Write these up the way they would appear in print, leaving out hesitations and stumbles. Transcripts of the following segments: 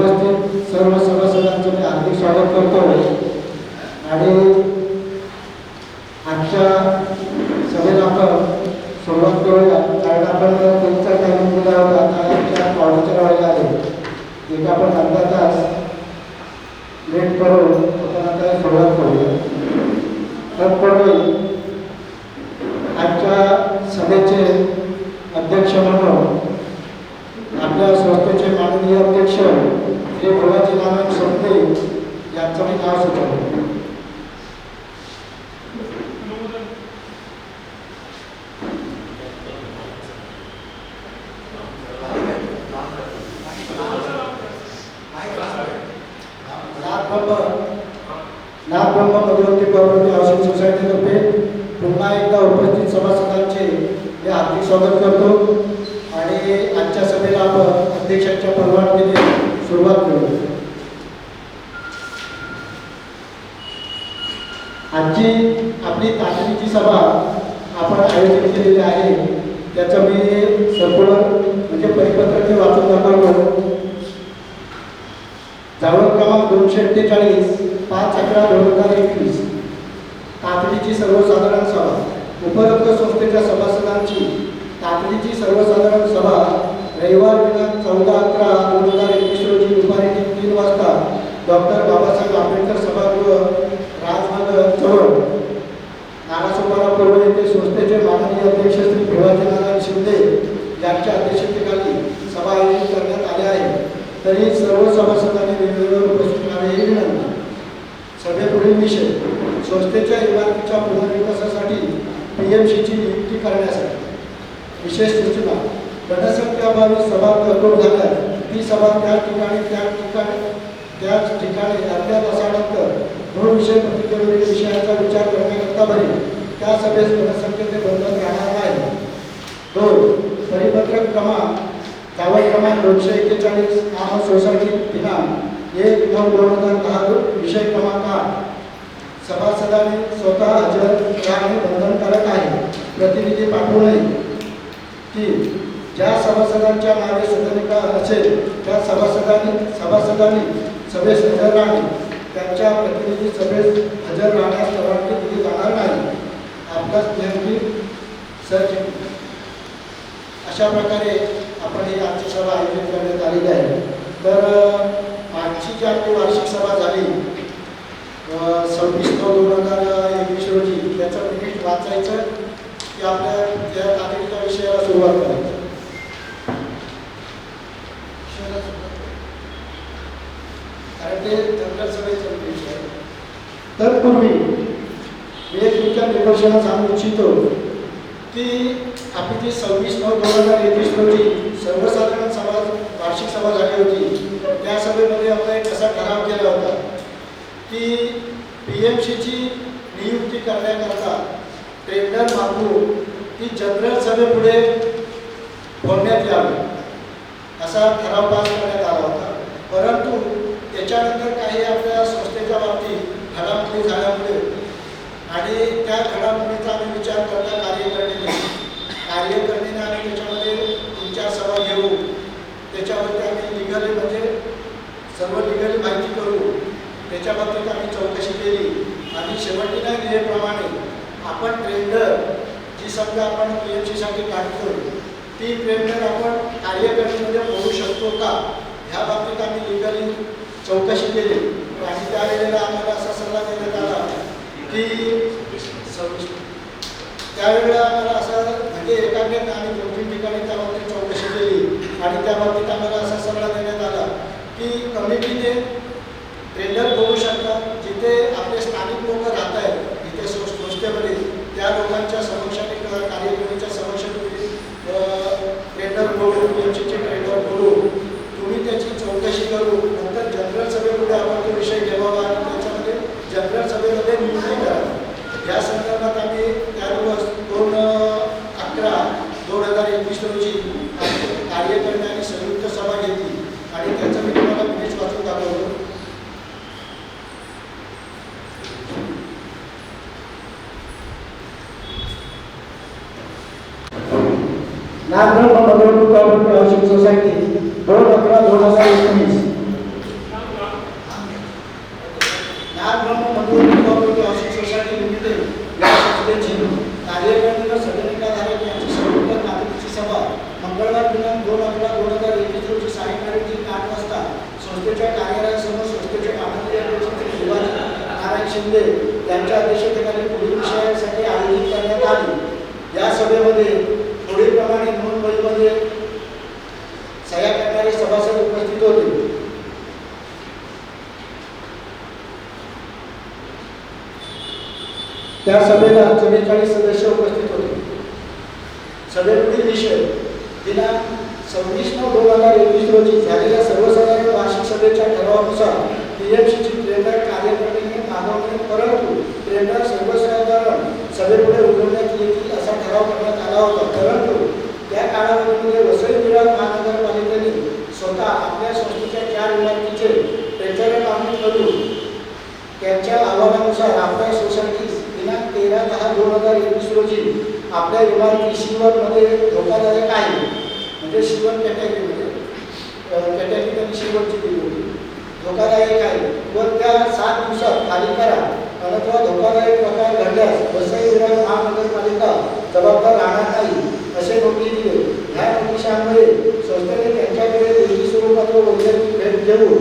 उपस्थित सर्व सभासदांचे मी हार्दिक स्वागत करतो आणि आजच्या सभेला आपण सुरुवात करूया. कारण आपण त्यांचा टायमिंग दिला होता, आजच्या पावसाच्या वेळेला आहे एक आपण अर्धा तास लेट करून आपण आता सुरुवात करूया. तत्पूर्वी आजच्या सभेचे अध्यक्ष म्हणून आपल्या संस्थेचे माननीय अध्यक्ष श्री भोलाजी नारायण सोपटे यांचं मी नाव सुचवतो. नागब्रह्म भगवती गौरवणी हाऊसिंग सोसायटीतर्फे पुन्हा एकदा उपस्थित सभासदांचे मी हार्दिक स्वागत करतो आणि आजच्या सभेला आपण अध्यक्षांच्या परवानगीने सुरुवात करू. आजची आपली तातडीची सभा आपण आयोजित केलेली आहे. त्याचं मी सर्क्युलर म्हणजे परिपत्रक वाचून दाखवतो. जावळ क्रमांक 248 5/11/2021 तातडीची सर्वसाधारण सभा. उपरोक्त संस्थेच्या सभासदांची तातडीची सर्वसाधारण सभा रविवार दिनांक 14/11/2021 रोजी दुपारी 3 वाजता डॉक्टर बाबासाहेब आंबेडकर सभागृह राजनगर जवळ नारासोपारा पूर्व येथे संस्थेचे माननीय अध्यक्ष श्री भोलाजी नारायण शिंदे यांच्या अध्यक्षतेखाली सभा आयोजित करण्यात आली आहे. तरी सर्व सभासदांनी वेळेवर उपस्थित राहावे ही विनंती. सभेपुढील विषय संस्थेच्या इमारतीच्या पुनर्विकासासाठी PMCची नियुक्ती करण्यासाठी विशेष सूचना. जनसंख्याभावी सभा तहकूब झाल्यास ती सभा त्याच ठिकाणी अर्ध्या तासानंतर मूळ विषय प्रतिक्रियेवरील विषयाचा विचार करण्याकरता बरी. त्या सभेस जनसंख्येचे बंधन राहणार नाही. 2. परिपत्रक क्रमांक जावळ क्रमांक 241 नाम सोसायटी दिनांक 1/9/2010 विषय क्रमांक 8 सभासदांनी स्वतः हजर राहणे बंधनकारक आहे. प्रतिनिधी पाठवू नये. 3. ज्या सभासदांच्या नावे सदनिका असेल त्या सभासदांनी सभेस हजर राहणे. त्यांच्या प्रतिनिधी सभेस हजर राहण्यास परवानगी दिली जाणार नाही. आपल्याच नेमकी सरचिटणीस. अशा प्रकारे आपण ही आजची सभा आयोजित करण्यात आलेली आहे. तर मागची जी आपली वार्षिक सभा झाली 26/9/2021 रोजी त्याचं मिनिट वाचायचं की आपल्या त्या तातडीच्या विषयाला सुरुवात करायची. कारण ते जनरल सभेचा विषय आहे. तत्पूर्वी मी एक तुमच्या निदर्शनात सांगू इच्छितो की आपली जी 26/9/2021 रोजी सर्वसाधारण सभा वार्षिक सभा झाली होती. त्या सभेमध्ये आपण एक असा ठराव केला होता की PMCची नियुक्ती करण्याकरता टेंडर मागून ती जनरल सभेपुढे फोडण्यात यावी असा ठराव पास करण्यात आला होता. परंतु त्याच्यानंतर काही आपल्या संस्थेच्या बाबतीत घडामोडी झाल्यामुळे आणि त्या घडामोडीचा आम्ही विचार करता कार्यकारिणीने आम्ही त्याच्यामध्ये 3-4 सभा घेऊ. त्याच्यावरती आम्ही लिगली म्हणजे सर्व लिगली माहिती करू. त्याच्या बाबतीत आम्ही चौकशी केली आणि शेवटीला दिलेप्रमाणे आपण टेंडर जी समजा आपण PMCसाठी काढतो ती टेंडर आपण कार्यकारिणीमध्ये होऊ शकतो का ह्या बाबतीत आम्ही लिगली चौकशी केली. आणि त्यावेळेला आम्हाला असा सल्ला देण्यात आला की त्यावेळेला आम्हाला असं म्हणजे एकाग्रता आम्ही 2-3 ठिकाणी त्या बाबतीत चौकशी केली आणि त्या बाबतीत आम्हाला असा सल्ला देण्यात आला की कमिटीने टेंडर बघू शकतात जिथे आपले स्थानिक लोक राहत आहेत जिथे संस्थेमध्ये त्या लोकांच्या समक्षाने कार्यकारिणीच्या समक्षाने टेंडर बोलू PMCचे टेंडर बोलू तुम्ही त्याची चौकशी करू. नंतर जनरल सभेपुढे आपण तो विषय ठेवावा आणि त्याच्यामध्ये जनरल सभेमध्ये नियुक्ती करावी. या संदर्भात आम्ही त्यादिवस 2/11/2021 रोजी कार्यकारिणी आणि संयुक्त सभा घेतली आणि त्याचं मी तुम्हाला मिनिट्स वाचून दाखवतो. नागब्रह्म भगवती हाऊसिंग सोसायटी 2/11/2019 शिंदे यांच्या अध्यक्षतेखाली पुढील विषयासाठी आयोजित करण्यात आली। या सभेमध्ये पुढीलप्रमाणे नोंदवहीमध्ये सह्या करणारे सभासद उपस्थित होते। त्या सभेला 44 सदस्य उपस्थित होते। सभेतील विषय दिनांक 26/9/2021 रोजी झालेल्या सर्वसाधारण वार्षिक सभेच्या ठरावानुसार पीएमसीची टेंडर कार्यकारिणीने मागवणे, परंतु टेंडर सर्वसाधारण सभेपुढे उघडण्यात येतील असा ठराव करण्यात आला होता। परंतु त्या कालावधीमध्ये वसई विरार महानगरपालिकेने स्वतः आपल्या संस्थेच्या 4 इमारतीचे टेंडर मागणी करून त्यांच्या अहवालानुसार आपल्या सोसायटीस दिनांक 13/10/2021 रोजी आपल्या इमारती C1 मध्ये धोकादायक आहे, म्हणजे C1 कॅटेगरीमध्ये कॅटेगरी C1 ची दिली होती, धोकादायक आहे व त्या 7 दिवसात खाली करा, अन्यथा धोकादायक प्रकार घडल्यास वसई विरार महानगरपालिका जबाबदार राहणार नाही असे नोटीस दिले। ह्या नोटिसांमुळे संस्थेने त्यांच्याकडे लेखी स्वरूपात वैयक्तिक भेट घेऊन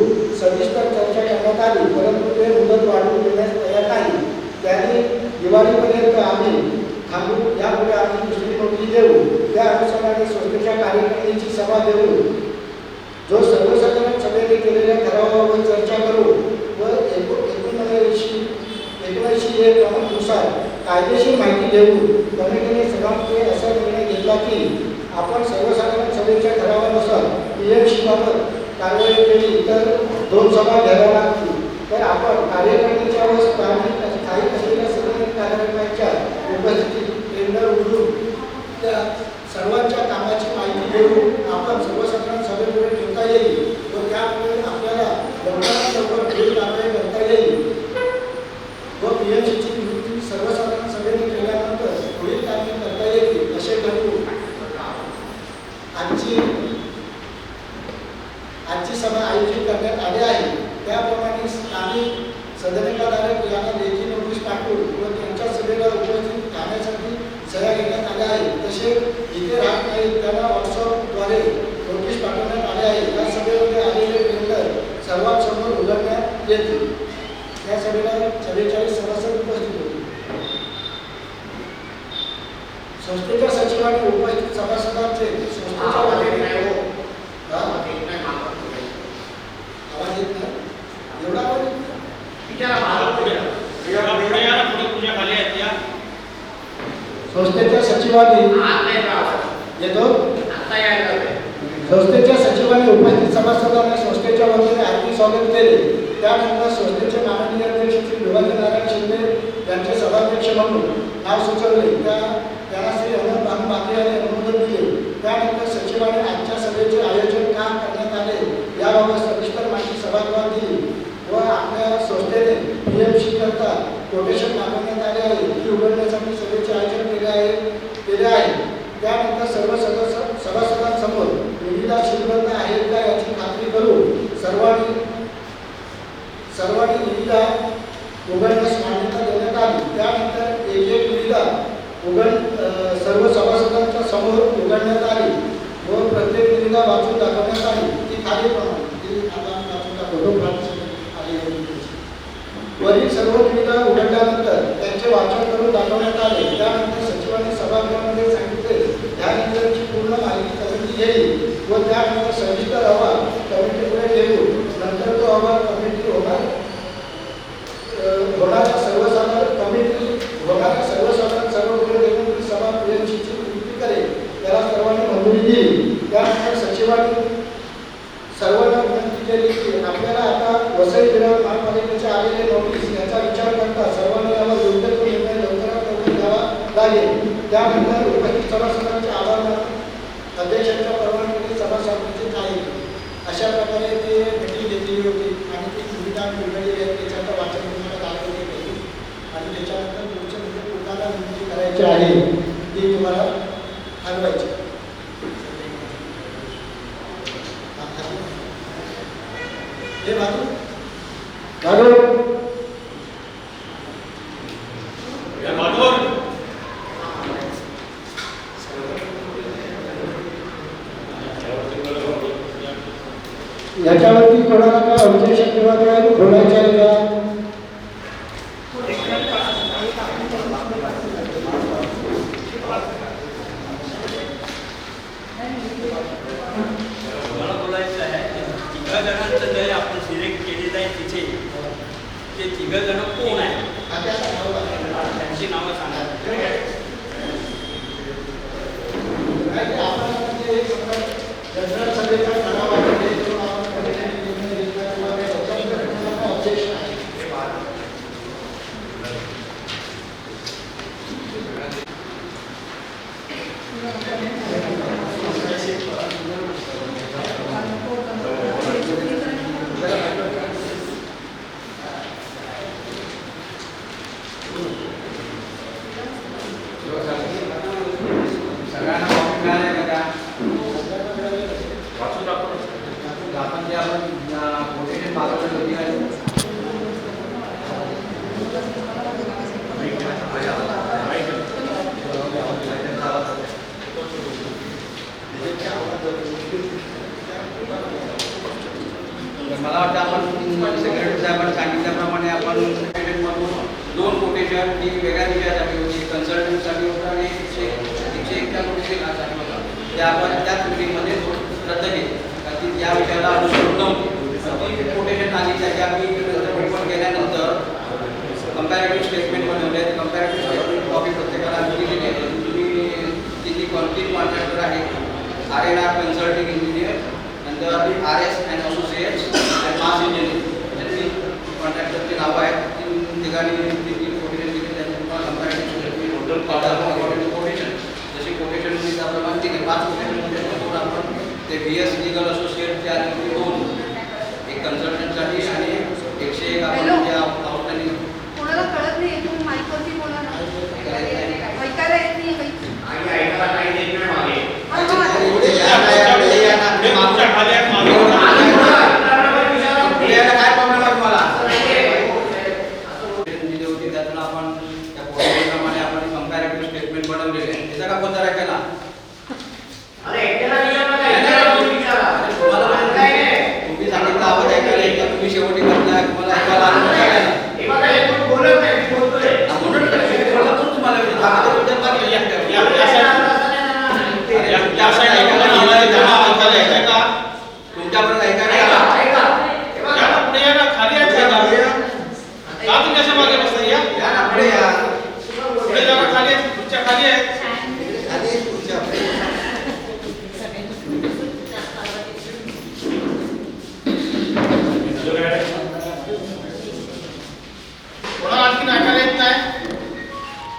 सविस्तर चर्चा करण्यात आली, परंतु ते मुदत वाढवून देण्यास तयार नाही। त्यांनी दिवाळीपर्यंत आम्ही थांबू, यापुढे आम्ही दुसरी नोटीस देऊ। त्या अनुषंगाने संस्थेच्या कार्यकारिणीची सभा घेऊन जो सर्वसाधारण सभेने केलेल्या ठरावावर चर्चा करू व 1979 नुसार कायदेशीर माहिती घेऊन कमिटीने सर्वांचे असा निर्णय घेतला की आपण सर्वसाधारण सभेच्या ठरावानुसार पीएमसी बाबत कारवाई केली तर 2 सभा घ्याव्या लागतील, तर आपण कार्यकारिणीच्या व स्थायिक असलेल्या सर्व कार्यक्रमांच्या उपस्थितीत टेंडर उघडून त्या सर्वांच्या कामाची माहिती घेऊन आपण सर्वसाधारण सभेपुढे ठेवता येईल व त्यामुळे आपल्याला लवकरात लवकर पुढील कारवाई करता येईल व पीएमसीची नियुक्ती सर्वसाधारण सभेने केल्यानंतर पुढील कारवाई करता येईल असे ठरवून आजची सभा आयोजित करण्यात आली आहे। त्याप्रमाणे स्थानिक सदनिकाधारक यांना लेखी नोटीस पाठवून व त्यांच्या सभेला उपस्थित राहण्यासाठी सह्या घेण्यात आल्या आहेत। तसेच इथे राहत नाही त्यांना व्हॉट्सअपद्वारे नोटीस पाठवण्यात आले आहे। या सभेमध्ये आलेले टेंडर सर्वात समोर उघडण्यात येतील। या सभेला 44 सभासद उपस्थित होते। संस्थेच्या सचिवांनी उपस्थित सभासदांचे संस्थेच्या आवाज येत नाही, एवढा संस्थेच्या सचिवांनी येतो संस्थेच्या सचिवांनी उपस्थित सभासदांना संस्थेच्या वतीने हार्दिक स्वागत केले। त्यानंतर संस्थेचे माननीय अध्यक्ष श्री भिवाजी नारायण शिंदे यांचे सभाध्यक्ष म्हणून नाव सुचवले। त्यांना श्री अमर भानू बाके यांनी अनुमोदन दिले। त्यानंतर सचिवांनी आजच्या सभेचे आयोजन का करण्यात आले याबाबत सविस्तर माहिती सभागृहात दिली व आपल्या संस्थेने पीएमसी करता कोटेशन मागवण्यात आले आहे ती उघडण्यासाठी सभेचे आयोजन केले आहे। त्यानंतर सर्व सभासदांसमोर निविदा शिल्लक आहेत का याची खात्री करून सर्वांनी निविदा उघडण्यास मान्यता देण्यात आली। त्यानंतर एक निविदा सर्व सभासदांच्या समोर उघडण्यात आली व प्रत्येक निविदा वाचून दाखवण्यात आली। ती खालीलप्रमाणे वरील सर्व निविदा उघडल्यानंतर त्यांचे वाचन करून दाखवण्यात आले। त्यानंतर सचिवांनी सभागृहामध्ये सांगितले या निविदांची पूर्ण माहिती कमिटी घेईल व त्यानंतर सविस्तर अहवाल कमिटीपुढे ठेवू। नंतर तो अहवाल कमिटी होणाऱ्या सर्वसाधारण सर्वपुढे घेऊन ती सभा पीएमसीची नियुक्ती करेल, त्याला सर्वांनी मंजुरी दिली। त्यानंतर सचिवांनी सर्वांना विनंती केली की आपल्याला आता वसई विरार महापालिकेचे आलेले नोटीस याचा विचार करता सर्वांनी यावर योग्य तो निर्णय लवकरात लवकर घ्यावा लागेल। त्यानंतर उपस्थित सभासदांचे आभार मानून अध्यक्षांच्या परवानगीने सभा संपण्याची आहे। अशा प्रकारे ते मीटिंग घेतलेली होती आणि ती सुविधा मिळालेली आहे त्याच्याचं वाचन तुम्हाला दाखवले पाहिजे आणि त्याच्यानंतर तुमचे म्हणजे तुम्हाला विनंती करायची आहे ती तुम्हाला ठरवायची। हे बाजू याच्यावरती कोणाला काय ऑब्जेक्शन किंवा काय बोलायचं आहे का? जण कोण आहे त्यांची नावं सांगा. जनरल सभेचा ठराव आहे मला वाटतं आपण सेक्रेटरी साहेबांनी सांगितल्याप्रमाणे आपण दोन कोटेशन ही वेगळ्या विषयासाठी होती, कन्सल्टंटसाठी होतं आणि 101 नोटिससाठी होतं. ते आपण त्याच मिटिंगमध्ये रद्द केली कारण ती या विषयाला अनुसरून नव्हती. ती कोटेशन आली त्याची आम्ही ओपन केल्यानंतर कंपॅरेटिव्ह स्टेटमेंट बनवले. कंपॅरेटिव्ह स्टेटमेंट कॉपी प्रत्येकाला आम्ही दिलेली आहे. तुम्ही तिथे तीन कॉन्ट्रॅक्टर आहेत, RNR कन्सल्टिंग इंजिनियर, नंतर RS and associates and mass engineer, म्हणजे 3 कॉन्ट्रॅक्टरची नावं आहेत. 3 ठिकाणी 3 कोटेशन दिली. त्यांनी तुम्हाला कंपॅरेटिव्ह स्टेटमेंट कोटेशन जशी कोटेशन होती त्याप्रमाणे दिले. 5 कोटेशन म्हणजे आपण ते VS लिगल असोसिएटचे आले होते 2, एक कन्सल्टंटसाठी आणि 101 आपण जे आउटलाईन कोणाला कळत नाही तुम्ही माईकवरती बोला ना. ऐकायला येत नाही काय प्रॉब्लेम आहे तुम्हाला? दिली होती त्यातून आपण त्या प्रमाणे आपण कंपॅरेटिव्ह स्टेटमेंट बनवलेले आहे. त्याचा का कोणता केला? तुम्ही सांगितलं आवाज ऐकायला येतं, तुम्ही शेवटी म्हणताय तुम्हाला ऐकायला आलं नाही. तुमच्यापर्यंत ऐकायला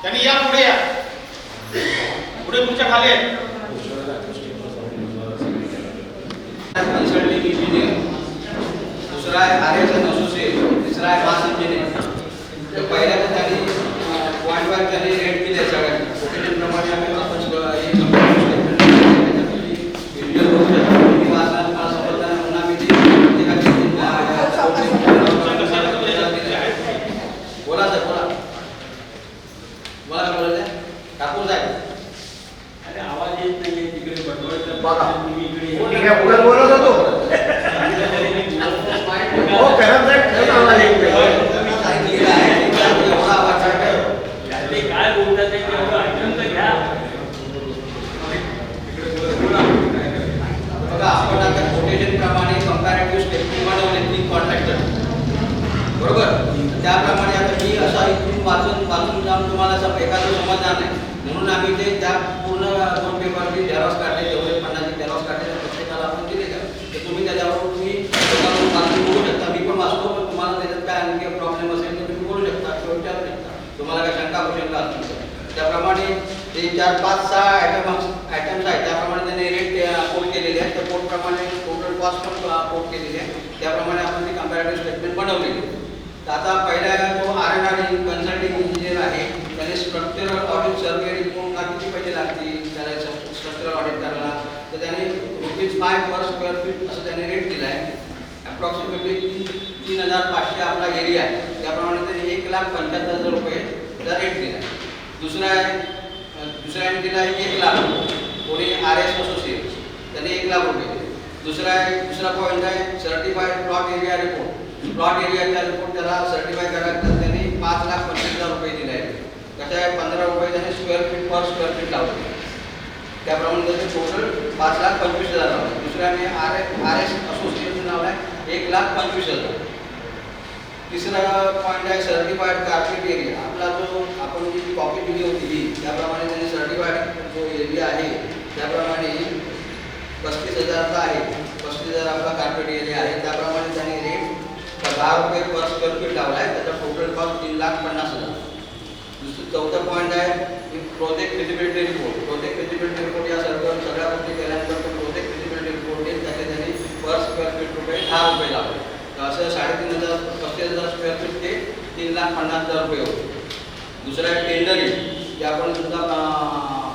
त्यांनी या पुढे या पुढे तुमच्या खाली आहे. कन्सल्टिंग इंजिनियर, दुसरा आहे RS अँड असोसिएट, तिसरा आहे मास इंजिनियर. तर पहिल्यांदा त्यांनी पॉईंट वाईज त्यांनी रेट दिले सगळ्यांनी. कोटेशन प्रमाणे आम्ही आपण बोला सर बोला मला बोलायचं ठाकूर साहेब. अरे आवाज येत नाहीये तिकडे बडबड बघा. तुम्ही इकडे बोलत होतो. हो करत ते काय बोलतात ते तेवढं ऐकून तर घ्या. बघा आपण आता कोटेशन प्रमाणे कंपॅरेटिव्ह स्टेटमेंट बनवले 3 कॉन्ट्रॅक्टर बरोबर. त्याप्रमाणे आता मी असा इथून वाचून जाऊन तुम्हाला एखादं समजणार नाही म्हणून आम्ही ते त्या पूर्ण 2 पेपरची झेरॉक्स काढले, जेवढे 50 झेरॉक्स काढले प्रत्येकाला आपण दिले का तर तुम्ही त्याच्यावर तुम्ही वाचून बोलू शकता. मी पण वाचतो पण तुम्हाला त्याच्यात काय आणखी प्रॉब्लेम असेल तर तुम्ही बोलू शकता किंवा विचारू शकता. तुम्हाला काय शंका कुशंका असतील त्याप्रमाणे ते 4, 5, 6 आयटम्स आहेत. त्याप्रमाणे त्यांनी रेट कोट केलेले आहेत. त्या कोटप्रमाणे टोटल कॉस्ट पण कोट केलेली आहे. त्याप्रमाणे आपण ती कंपॅरेटिव्ह स्टेटमेंट बनवलेली आहे. तर आता पहिला जो RNR कन्सल्टिंग इंजिनियर आहे त्याने स्ट्रक्चरल ऑडिट सर्वे रिपोर्टला किती पैसे लागतील त्याला स्ट्रक्चरल ऑडिट करायला तर त्याने ₹5 पर स्क्वेअर फीट असं त्याने रेट दिला आहे. अप्रॉक्सिमेटली 3,500 आपला एरिया आहे. त्याप्रमाणे त्याने ₹1,75,000 त्याचा रेट दिला आहे. दुसऱ्याने दिला आहे 1 लाख. कोणी RS असोसिएट त्याने ₹1,00,000 दिले. दुसरा पॉईंट आहे certified plot area report. Plot एरियाचा रिपोर्ट त्याला सर्टिफाय करायला त्यांनी ₹5,25,000 दिले आहेत. कशा आहे ₹15 त्याने square feet per square feet लावले. त्याप्रमाणे त्याचे टोटल ₹5,25,000 लावले. दुसऱ्याने RS असोसिएटचं नाव आहे ₹1,25,000. तिसरा पॉईंट आहे सर्टिफाईड कार्पेट एरिया. आपला जो आपण जी कॉपी दिली होती ही त्याप्रमाणे त्यांनी सर्टिफाईड जो एरिया आहे त्याप्रमाणे 35,000चा आहे. 35,000 आपला कार्पेट एरिया आहे. त्याप्रमाणे त्यांनी रेट 10 रुपये पर स्क्वेअर फीट लावला आहे. त्याचा टोटल कॉस्ट 3,50,000. चौथा पॉईंट आहे project feasibility report. Project feasibility report या सगळ्या गोष्टी केल्यानंतर तो प्रोजेक्ट फिजिबिलिटी रिपोर्ट येईल. त्याचे त्यांनी पर स्क्वेअर फीट रुपये 10 रुपये लावले. असं 3,500 35,000 स्क्वेअर फीट ते 3,50,000 रुपये होते. दुसरं आहे टेंडरिंग. जे आपण सुद्धा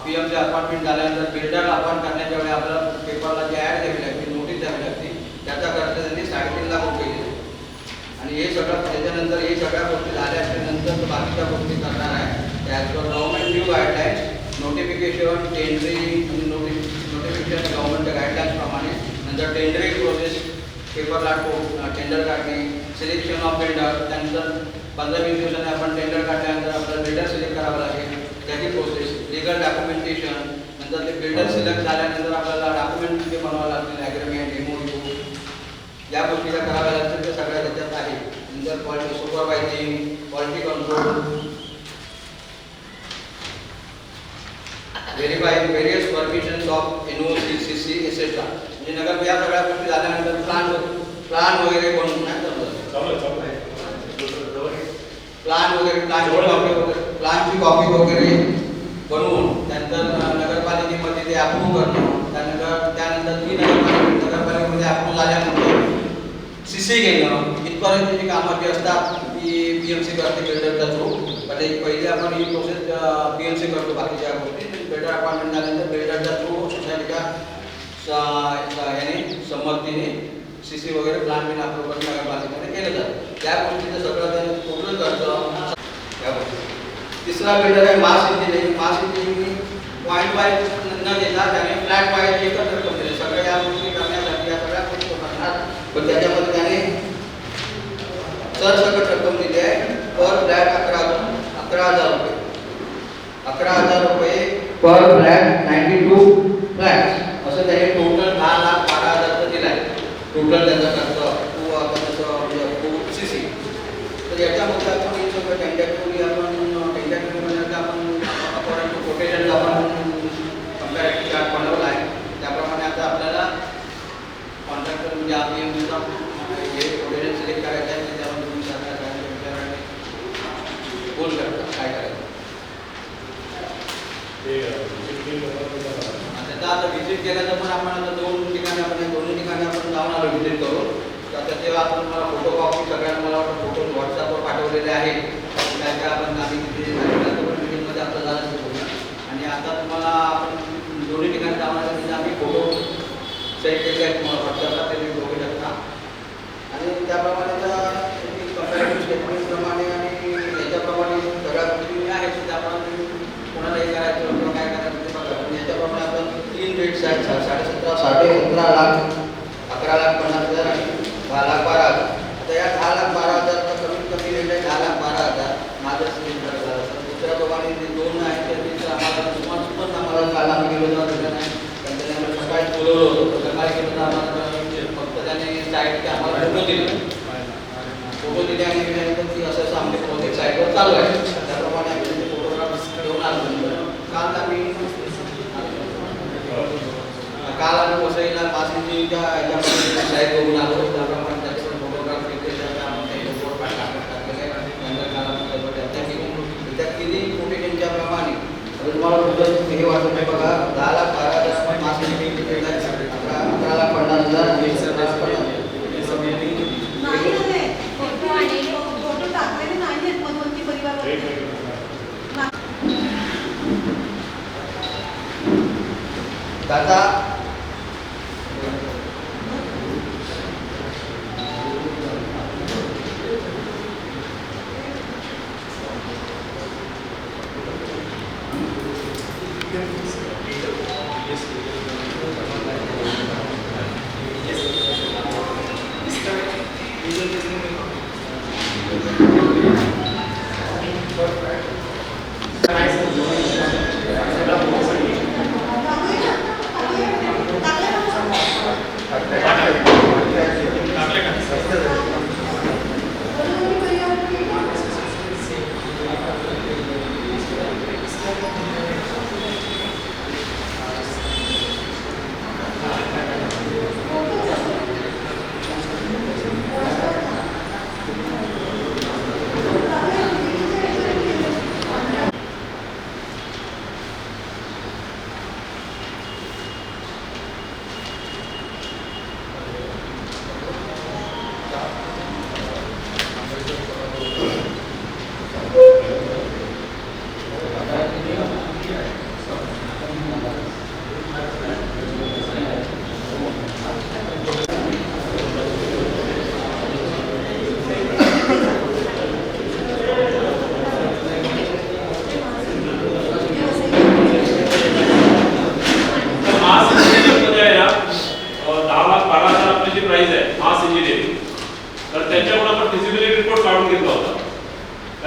PM चे अपार्टमेंट झाल्यानंतर बिल्डर अपॉइंट करण्याच्या वेळी आपल्याला पेपरला जी ॲड द्यावी लागते, नोटीस द्यावी लागते, त्याचा खर्च त्यांनी 3.5 लाख रुपये दिले. आणि हे सगळं त्याच्यानंतर हे सगळ्या गोष्टी झाल्यानंतर बाकीच्या गोष्टी करणार आहे. त्याच government new guidelines, notification, tendering, notification गव्हर्नमेंटच्या गाईडलाईन्सप्रमाणे. नंतर टेंडरिंग प्रोसेस, पेपर लाटून टेंडर काढणे, सिलेक्शन ऑफ बिल्डर. त्यानंतर 15-20 दिवसांनी आपण टेंडर काढल्यानंतर आपल्याला बिल्डर सिलेक्ट करावं लागेल, त्याची प्रोसेस, लिगल डॉक्युमेंटेशन. नंतर ते बिल्डर सिलेक्ट झाल्यानंतर आपल्याला डॉक्युमेंट तिथे बनवावं लागतील, ॲग्रीमेंट, MOU, या गोष्टी ज्या कराव्या लागतील त्या सगळ्या त्याच्यात आहे. नंतर quality supervising, quality control, verifying various permissions of NOC, CC, etc. म्हणजे नगर या सगळ्या गोष्टी झाल्यानंतर प्लान वगैरे बनवून नाही प्लानची कॉपी वगैरे बनवून त्यानंतर नगरपालिकेमध्ये ते अप्रूव्ह करणं. त्यानंतर ती नगरपालिकेमध्ये अप्रूव्ह झाल्यानंतर CC घेणं. इथपर्यंतची कामं जी असतात ती PMC करते बिल्डरच्या थ्रू. पहिले आपण ही प्रोसेस PMC करतो. बाकीच्या गोष्टी बिल्डर अपॉइंटमेंट झाल्यानंतर बिल्डरच्या थ्रू सोसायटीच्या याने संमतीने CC वगैरे प्लॅन बिन अप्रूव्ह करून नगरपालिकेने केलं जातं. त्या गोष्टीचं सगळं त्यांनी टोटल करतं या गोष्टी. तिसरा बिल्डर आहे मास इंजिनिअरिंग. मास इंजिनिअरिंग पॉईंट वाईज न देता त्याने फ्लॅट वाईज एकत्र रक्कम दिली. सगळ्या या गोष्टी करण्यासाठी या सगळ्या गोष्टी करणार. पण त्याच्यामध्ये त्याने सरसकट रक्कम दिली आहे. पर फ्लॅट 11,000 रुपये. 11,000 रुपये पर फ्लॅट, 92 फ्लॅट्स. असं त्याने टोटल 10,12,000 दिला आहे. टोटल त्याचा खर्च CC. तर याच्यामध्ये आपण हे सगळं टेंडॅक्टिव्हली म्हणजे आपण अकॉर्डिंग टू कोटेशन आपण कंपॅरेटिव्ह चार्ट बनवला आहे. त्याप्रमाणे आता आपल्याला कॉन्ट्रॅक्टर म्हणजे RPMचा हे कोटेशन सिलेक्ट करायचं आहे. त्याच्यामध्ये तुम्ही सरकार बोल करता काय करायचं. आता व्हिजिट केल्याचं पण आपण आता 2 ठिकाणी आपण दोन्ही ठिकाणी आपण जाऊन आलो व्हिजिट करून. तर तेव्हा आपण मला फोटो कॉपी सगळ्यांना मला वाटतं फोटो व्हॉट्सअपवर पाठवलेले आहेत. त्या आपण आम्ही तिथे मीटिंगमध्ये आपलं झालं बोलूया. आणि आता तुम्हाला आपण दोन्ही ठिकाणी जाऊन आलं म्हणजे आम्ही फोटो सेंड केले आहेत तुम्हाला व्हॉट्सअपला, ते तुम्ही बघू शकता. आणि त्याप्रमाणे कंपॅरेटिव्ह स्टेटमेंटप्रमाणे आणि याच्याप्रमाणे सगळ्या गोष्टी आहेत. त्याप्रमाणे कोणाला हे करायचं किंवा काय करायचं ते बघा. याच्याप्रमाणे आपण 3 रेट्स आहेत. 17.5 लाख, 11,50,000 आणि 10,12,000. आता या 10,12,000चा कमीत कमी रेट आहे 10,12,000. माझं स्क्रीन करत झालं. दुसऱ्या दोघांनी जे 2 आहेत ते आम्हाला काल आम्ही गेलो जाऊ नाही. पण त्याने आम्हाला सकाळी बोलवलं होतं. सकाळी गेलो तर आम्हाला फक्त त्याने साईडचे आम्हाला फोटो दिले आणि ती असं आमचे प्रोजेक्ट साईडवर चालू आहे. त्याप्रमाणे आम्ही फोटोग्राफ घेऊन आलो. काल आम्ही वसईला मासिंगच्या याच्यामध्ये साईड बघून आलो. त्याप्रमाणे त्याचे फोटोग्राफ घेतले. त्या तिन्ही कोटेशनच्या प्रमाणे तुम्हाला हे वाटत आहे बघा. 10,12,000 मासिक 11,50,000 आणि 10,50,000. फोटो टाकलेले नाहीत मधुवंती परिवार. दादा मधुवंती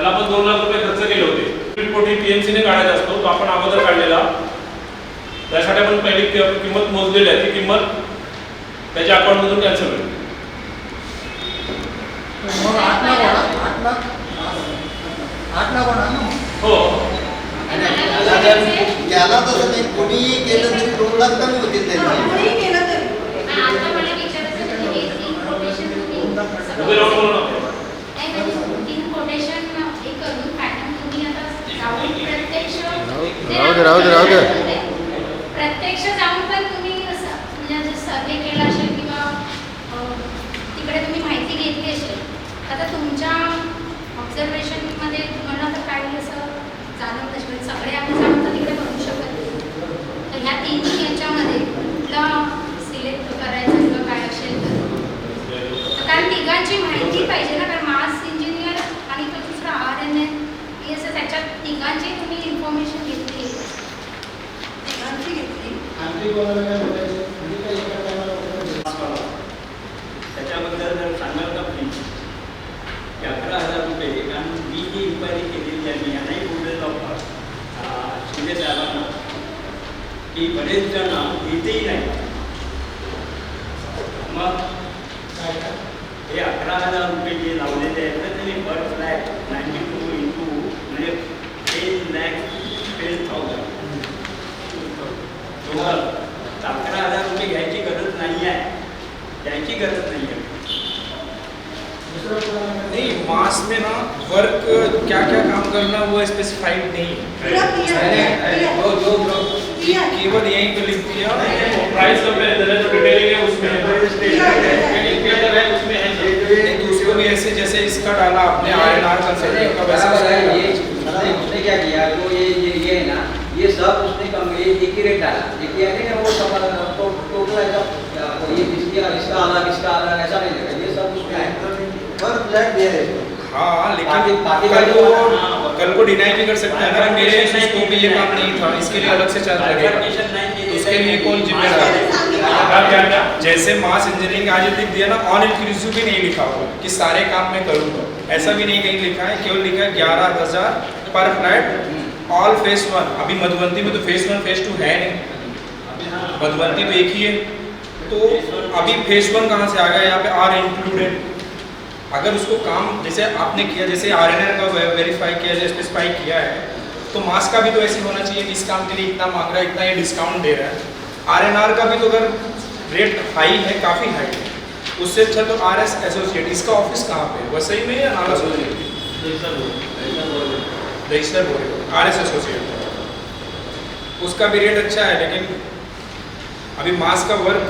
त्याला आपण 2 लाख रुपये खर्च केले होते. रिपोर्ट पीएमसी ने काढायचा असतो, तो आपण अगोदर काढलेला. त्यासाठी आपण पहिली किंमत मोजलेली आहे, ती किंमत त्याच्या अकाउंटमधून कॅन्सल होईल. मग 8 लाख होणार, 8 लाख होणार ना. हो. त्याला तसं नाही, कोणीही केलं तरी 2 लाख कमी होतील त्यांचे. कोणीही केलं तरी. आता मला विचारायचं होतं की हे 3 कोटेशन तुम्ही उभे राहून बोलू नका. नाही म्हणजे 3 कोटेशन हे करून पॅटर्न तुम्ही आता जाऊन प्रत्यक्ष राहू दे. प्रत्यक्ष जाऊन पण तुम्ही असं म्हणजे सर्वे केला असेल किंवा तिकडे तुम्ही माहिती घेतली असेल. आता तुमच्या ऑब्झर्वेशनमध्ये तुम्हाला तर काही असं जाणवत असेल, सगळे आपण जाणून तर तिकडे बनवू शकत नाही. तर ह्या 3 याच्यामध्ये कुठलं सिलेक्ट करायचं किंवा काय असेल तर कारण तिघांची माहिती पाहिजे ना, कारण मास इंजिनियर आणि तो दुसरा RNA हे असं त्याच्यात तिघांची तुम्ही इन्फॉर्मेशन घेतली. तिघांची घेतली. आणखी कोणाला काय बोलायचं? म्हणजे काय एका टायमाला बोलायचं? त्याच्याबद्दल जर सांगाल का प्लीज. 11,000 रुपये. कारण मी जी इन्क्वायरी केलेली आहे, मी यांनाही बोललेलो आहोत शिंदे साहेबांना की बरेच जण येतेही नाही. मग काय काय? हे 11,000 रुपये जे लावलेले आहेत तर ते पर फ्लॅट 92 इंटू म्हणजे 10,10,000 टोटल 11,000 रुपये घ्यायची गरज नाही आहे, द्यायची गरज नाही आहे. दुसरं कोणाला काय? नहीं, मास में ना वर्क क्या क्या काम करना वो स्पेसिफाइड नहीं पूरा clear है. है. केवल यहीं पे लिख दिया. प्राइस का पहले डिटेलिंग है उसमें इंडिकेटर है उसमें है. नहीं, तो उसको भी ऐसे जैसे इसका डाला आपने RNR कंसल्टेंट का वैसा बराबर है. उसको ये डाला. उसने क्या किया, तो ये है ना, ये सब उसने कम ये एक ही रेट डाला. ये किया नहीं ना, वो सब टोटल ऐसा ये इसका अलग ऐसा नहीं लगा. ये सब उसमें है. पर फ्लॅट दे रहे. हाँ, बाकी लेकिन कल को डिनाई भी कर सकते हैं ना, मेरे स्कोप में ये काम नहीं था, इसके लिए अलग से चार्ज लगेगा. उसके लिए कौन जिम्मेदार है? क्या जैसे मास इंजीनियरिंग आज लिख दिया ना, ऑन इंक्लूसिव भी नहीं लिखा हुआ कि सारे काम मैं करूँगा, ऐसा भी नहीं कहीं लिखा है. केवल लिखा है 11,000 पर फ्लैट ऑल फेस 1. अभी मधुबंती में तो फेस 1 फेस 2 है नहीं, मधुबंती तो एक ही है. तो अभी फेस 1 कहाँ से आ गया? यहाँ पे आर इंक्लूडेड. अगर उसको काम जैसे आपने किया, जैसे RNR का वेरीफाई किया, जैसे स्पेसिफाई किया है, तो मास का भी तो ऐसे होना चाहिए कि इस काम के लिए इतना मांग रहा है, इतना ये डिस्काउंट दे रहा है. RNR का भी तो अगर रेट हाई है, काफ़ी हाई है, उससे अच्छा तो RS एसोसिएट. इसका ऑफिस कहाँ पे है? वसई में या नाला सोसाइटी? दहीसर बोल रहे हो. RS एसोसिएट उसका भी रेट अच्छा है, लेकिन अभी मास का वर्क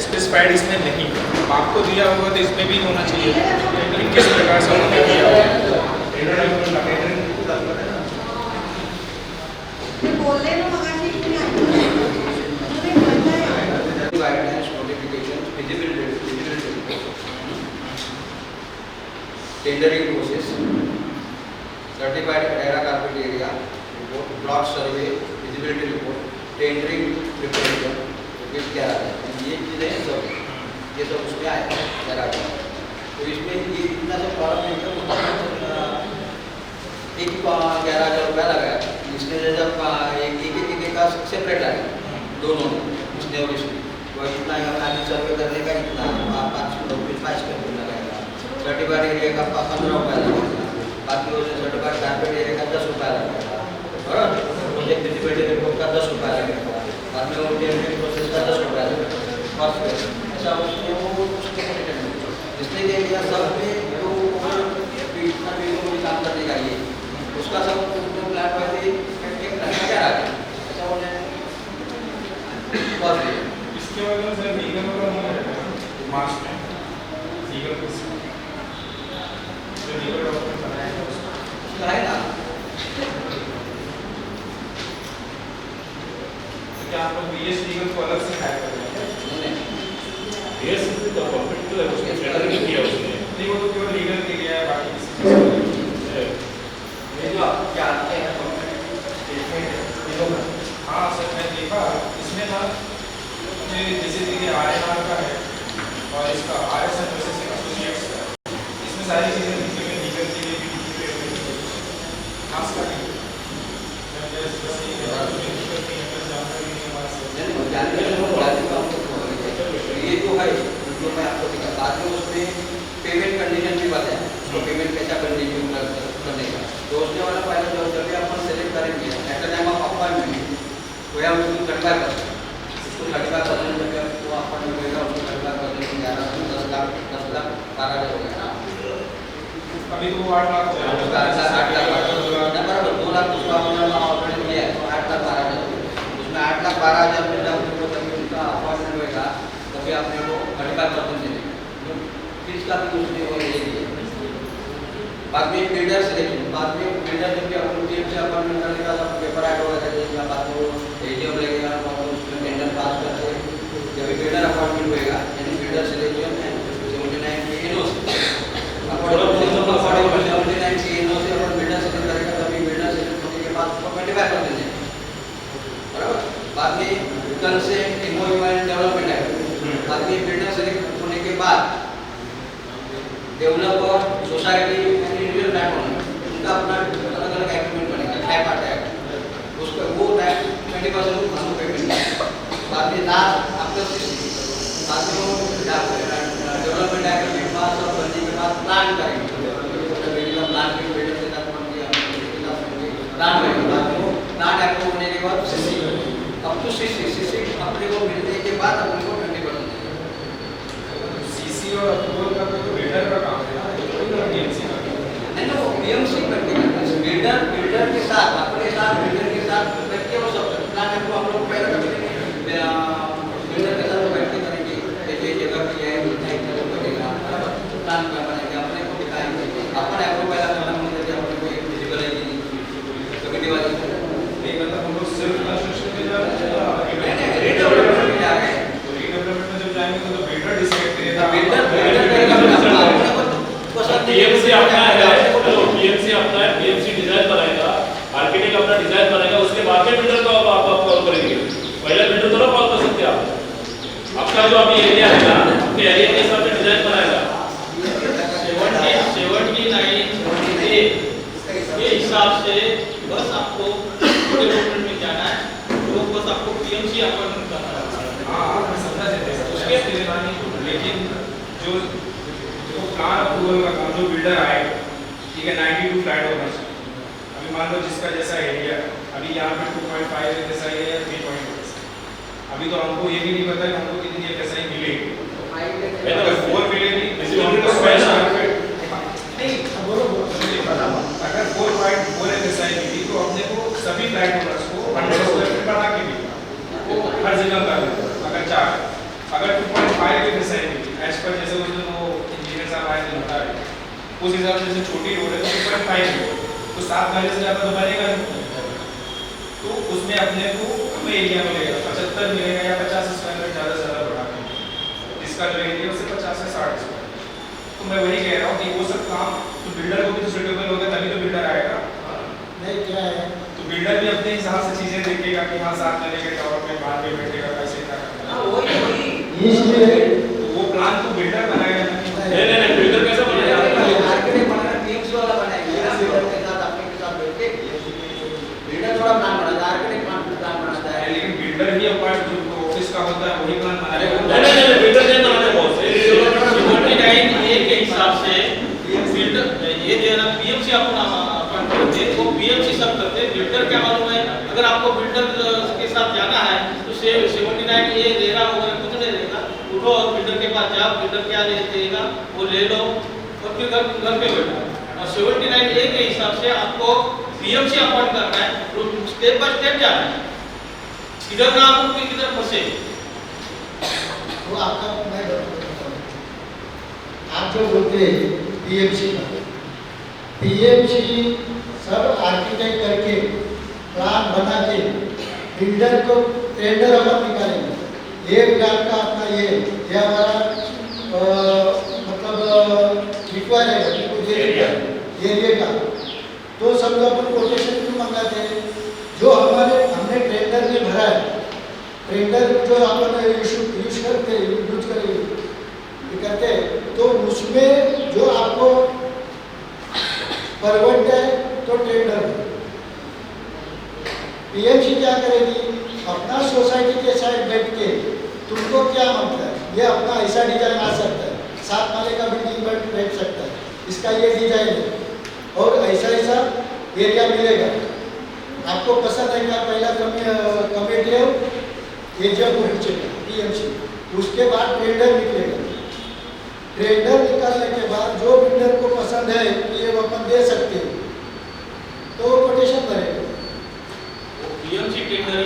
स्पेसिफाइड इसमें नहीं है. आपको दिया होगा तो इसमें भी होना चाहिए, लेकिन किस प्रकार से उन्होंने दिया मी बोलले ना मगाशी तुम्ही ऐकलं. तुम्ही बोलताय. Guidelines, notification, feasibility, tendering process, certified area carpet area report, block survey, feasibility report, tendering preparation, क्या ये चीज़ें सब ये सब उसमें आए एरा का. तो इसमें ये इतना सब प्रॉब्लम नहीं था. एक 11,000 रुपया लगाया. इसने जब एक का सेपरेट आया दोनों इसने और इसने, तो इतना सर्वे करने का इतना 5 रुपये लगाएगा. सर्टिफाइड एरिया का 15 रुपया लगेगा. बाकी उसने सर्टिफाइड कारपेट एरिया का 10 रुपया लगेगा. बराबर. प्रोजेक्ट फिजिबिलिटी रिपोर्ट का 10 रुपया लगेगा. बाद में वो टेंडरिंग प्रोसेस का 10 रुपया लगेगा. ऐसा उसने वो इसने ले लिया सब में जो इतना भी काम करने का ये उसका सब प्लान वाइज एक क्या आ गया. ऐसा हो जाए इसके वजह से लीगल वाला नहीं रहेगा मास में. लीगल जो लीगल डॉक्यूमेंट बनाएगा उसका है ना. क्या आप लोग BS लीगल को अलग से हायर कर रहे हैं? यस तो परफेक्ट है, उसमें सेंटर नहीं किया उसने. नहीं, वो तो केवल लीगल के लिए है, बाकी किसी ये जो आप क्या आते हैं हाँ सर, मैं देखा इसमें ना जैसे देखिए RNR का है और इसका RS एसोसिएट्स का, इसमें सारी चीज़ें लीगल के लिए भी खास करके ये जो है जो मैं आपको दिखा बाद में उसमें पेमेंट कंडीशन भी बताया तो पेमेंट कैसा कंटिन्यू करने का तो उसने वाला पहले जो जब भी अपन सेलेक्ट करेंगे at the time of appointment वो हम उसको 35% उसको 35% जब वो अपॉइंटमेंट होगा उसको 35% 10 लाख 12 हो गया ना अभी तो 8 लाख हो गया 8 लाख बराबर 2 लाख उसको अपन ऑपरेट किया है तो 8 लाख 12 हजार उसमें 8 लाख 12 हजार में जब उनका अपॉइंटमेंट होगा तभी आपने को 35% देंगे फीस का भी उसने वो ले लिया बाद में बिल्डर सिलेक्शन बाद में बिल्डर जब भी अपन टीम से अपॉइंटमेंट करने का सब पेपर ऐड होगा जाएगा बाद में वो एजीएम लगेगा और उसमें टेंडर पास करके जब भी बिल्डर अपॉइंटमेंट होएगा यानी बिल्डर सिलेक्शन है 79 के एनओसी अकॉर्डिंग टू 79 के एनओसी अपन बिल्डर सिलेक्ट करेगा तभी बिल्डर सिलेक्ट होने के बाद उसको 25% देंगे बराबर बाद में कंसेंट एमओयू एंड डेवलपमेंट है बाद में बिल्डर सिलेक्ट होने के बाद developer society end individual land owner उनका अपना अलग अलग एग्रीमेंट बनेगा टैप आता है उसका वो टैप 20% हमको पेमेंट बाद में लास्ट आफ्टर 60 बाद में वो डेवलपमेंट एग्रीमेंट पास और बनने के बाद प्लान करेंगे बिल्डिंग प्लान के बिल्डर से तक बन गया प्लान करेंगे बाद में वो प्लान अप्रूव होने के बाद 60 अप टू 60 अपने को मिलने के बाद अपने को 20% सीसी और अप्रूवल का तो बिल्डर का काम है ना ये तो पीएमसी का नहीं ना वो पीएमसी करके बिल्डर के साथ अपने साथ बिल्डर के साथ करके वो सब प्लान है हम लोग पहले करेंगे बिल्डर के साथ बैठ के करेंगे ये जगह की है इतना इतना बनेगा प्लान क्या बनेगा अपने को दिखाएंगे अपन एप्रूव पहला करना होगा कि अपने को विजिबल है कि कमिटी वाले नहीं मतलब हम लोग सिर्फ कंस्ट्रक्शन में जा रहे हैं नहीं रीडेवलपमेंट में जा रहे हैं तो रीडेवलपमेंट में जब जाएंगे तो बिल्डर डिसाइड करेगा बिल्डर पीएमसी अपना है हेलो पीएमसी अपना है पीएमसी डिजाइन बनाएगा आर्किटेक्ट अपना डिजाइन बनाएगा उसके बाद में बिल्डर को आप कॉल करेंगे पहले बिल्डर को ना कॉल कर सकते आप आपका जो अभी एरिया है ना आपके एरिया के हिसाब से डिजाइन बनाएगा 79 के हिसाब से बस आपको डेवलपमेंट में जाना है वो बस आपको पीएमसी अपॉइंटमेंट करना है हाँ मैं समझा देते उसके लेकिन जो प्लान अप्रूवल का काम जो बिल्डर आएगा ठीक है 92 फ्लैट होना चाहिए अभी मान लो जिसका जैसा एरिया अभी यहाँ पे 2.5 जैसा है या 3.5 अभी तो हमको ये भी नहीं पता कि हमको कितनी FSI मिलेगी अगर 4 मिलेगी अगर 4.4 FSI मिली तो अपने को सभी फ्लैट ओनर्स को 100 स्क्वायर फीट बढ़ा के मिली हर जगह का अगर 4 अगर 2.5 FSI मिली एज पर जैसे उस दिन वो इंजीनियर साहब आए थे बता रहे उस हिसाब से जैसे छोटी रोड है तो 2.5 तो 7 गाड़ी से ज़्यादा तो बनेगा नहीं तो उसमें अपने को कम एरिया मिलेगा 75 मिलेगा या 50 स्क्वायर फीट ज़्यादा से ज़्यादा बढ़ा के जिसका जो एरिया उससे 50 से 60 स्क्वायर तो मैं वही कह रहा हूँ कि वो सब काम तो बिल्डर को भी तो सुटेबल होगा तभी तो बिल्डर आएगा नहीं क्या है तो बिल्डर भी अपने हिसाब से चीज़ें देखेगा कि हाँ 7 मिलेगा टावर में बाहर में बैठेगा कैसे क्या करना हाँ वही इसलिए तो वो प्लान तो बिल्डर बनाएगा ना नहीं बिल्डर कैसे बनाएगा आर्किटेक्ट बनाना पीएमसी वाला बनाएगा बिल्डर के साथ अपने के साथ बैठ के बिल्डर थोड़ा प्लान बनाता है आर्किटेक्ट प्लान बनाता है लेकिन बिल्डर ही अपार्ट जो ऑफिस का होता है वही प्लान बनाएगा नहीं बिल्डर नहीं बनाते बहुत 79 ए के हिसाब से बिल्डर ये जो है ना पीएमसी अपन अपॉइंट करते वो पीएमसी सब करते बिल्डर क्या मालूम है अगर आपको बिल्डर के साथ जाना है तो 79 ए लेना वगैरह कुछ नहीं रहेगा उठो और बिल्डर के पास जाओ बिल्डर क्या देगा वो ले लो और फिर घर पे बैठो और 79 ए के हिसाब से आपको पीएमसी अपॉइंट करना है तो स्टेप बाय स्टेप जाना है इधर ना आपको किधर फंसे वो आपका मैं आप जो बोलते हैं पीएमसी सब आर्किटेक्ट करके प्लान बना के बिल्डर को टेंडर अपन निकालेंगे एक प्लान का अपना ये हमारा मतलब रिक्वायर है एरिया का तो सब लोग अपन कोटेशन क्यों मंगाते हैं जो हमने टेंडर में भरा है टेंडर जो अपन यूज करते तो उसमें जो आपको परवट है तो टेंडर पीएमसी क्या करेगी, अपना सोसाइटी के साइड बैठ के तुमको क्या मांगता है, ये अपना ऐसा डिजाइन आ सकता है, 7 माले का बिल्डिंग बैठ सकता है, इसका ये डिजाइन है और ऐसा ऐसा एरिया मिलेगा, आपको पसंद है क्या, पहला कमेटी एजेंट को पूछेगा पीएमसी, उसके बाद टेंडर निकलेगा, टेंडर निकालने के बाद जो बिल्डर को पसंद है कि ये अपन दे सकते हैं तो कोटेशन करेगा। पीएमसी टेंडर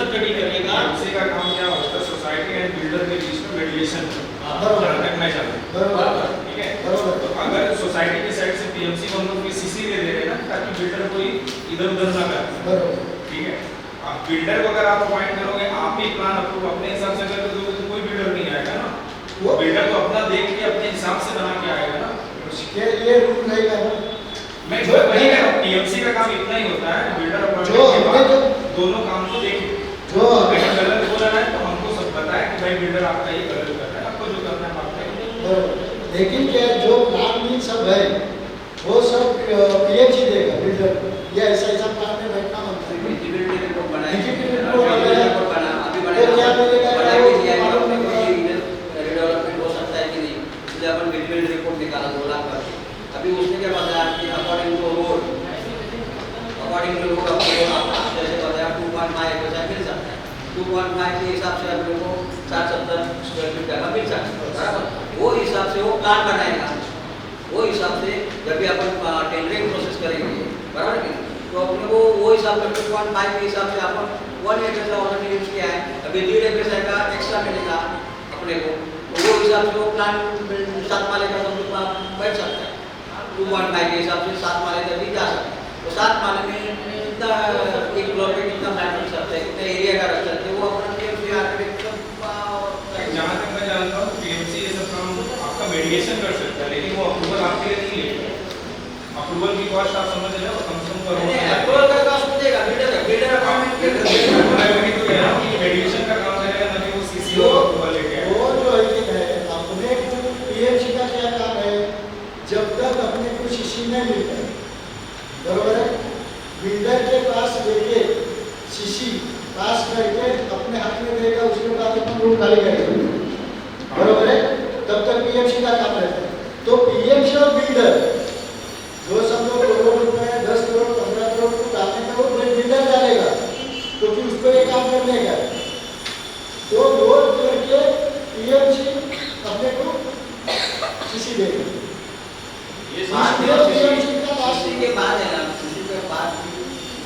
स्टडी करेगा। पीएमसी का काम क्या होता है, सोसाइटी एंड बिल्डर के बीच में मीडिएशन रखना चाहिए, बराबर, ठीक है। बराबर। तो अगर सोसाइटी की साइड से पीएमसी को हम लोग सीसी दे रहे हैं ना, ताकि बिल्डर कोई इधर उधर ना करे, बराबर, ठीक है। अब बिल्डर को अगर आप अपॉइंट करोगे, आप ही प्लान अप्रूव अपने हिसाब से कर दोगे तो कोई बिल्डर नहीं आएगा ना, वो बिल्डर को अपना देख के अपने हिसाब से बना के आएगा ना, ये रूल रहेगा ना। मैं वही कह रहा हूं, पीएमसी का काम इतना ही होता है, बिल्डर अपॉइंटमेंट के बाद दोनों काम को देखिए, जो अगर गलत बोला है तो हमको सब पता है कि भाई बिल्डर आपका ये गलत कर रहा है, आपको जो करना है आप करिए। लेकिन क्या जो प्लान भी सब है वो सब पीएमसी देगा बिल्डर, ये ऐसा ऐसा प्लान में बैठना मांगता है, विजिबिलिटी रिपोर्ट बनाया, विजिबिलिटी रिपोर्ट बना अभी तो बनाया, क्या मिलेगा, बना के दिया है, मालूम नहीं कि पड़ा। इधर रिडेवलपमेंट हो सकता है कि नहीं, इसलिए अपन विजिबिलिटी रिपोर्ट निकाला 2 लाख का। अभी उसने क्या बताया कि अकॉर्डिंग टू रोड आपको जैसे बताया 2.5 एकड़ से मिल सकता है, 2.5 के हिसाब से आप लोगों को 60-70 स्क्वायर फीट का मिल सकता है, बराबर। वो हिसाब से वो प्लान बनाएगा, वो हिसाब से जब भी अपन टेंडरिंग प्रोसेस करेंगे, बराबर है, तो अपने को वो हिसाब से 2.5 के हिसाब से अपन 1 एकड़ का ऑलरेडी यूज किया है, अभी 1.5 एकड़ का एक्स्ट्रा मिलेगा अपने को, तो वो हिसाब से वो प्लान 7 माले का समझो बैठ सकता है, 2.5 के हिसाब से 7 माले तक भी जा सकता है। तो 7 माले में कितना एक फ्लोर पे कितना फ्लैट रख सकते हैं, कितना एरिया का रख सकते हैं, वो अपना पीएमसी आर्किटेक्ट जहाँ तक मैं जानता हूँ पीएमसी ये सब काम आपका मेडिएशन कर सकता है, लेकिन वो अप्रूवल आपके लिए नहीं लेगा। अप्रूवल की कॉस्ट आप समझ रहे हो, कम से कम करोड़ अप्रूवल का कॉस्ट देगा बिल्डर अपॉइंटमेंट के मैं वही तो कह रहा हूँ कि मेडिएशन का काम करेगा ना कि वो सीसी वो अप्रूवल लेके आए। वो जो है अपने को पीएमसी का क्या काम है, जब तक अपने को सीसी नहीं मिलता है, बरोबर है, बिल्डर के पास लेके सीसी पास करके अपने हाथ में देगा, उसके बाद अपन रूम खाली करेगा, बरोबर है, तब तक पीएमसी का काम रहता है। तो पीएमसी और बिल्डर जो सब लोग करोड़ रुपए 10 करोड़ 15 करोड़ को डालने का वो बिल्डर डालेगा, क्योंकि उसको ये काम करने का है, तो रोज करके पीएमसी अपने को सीसी देगा। सीसी के बाद है ना, सीसी के बाद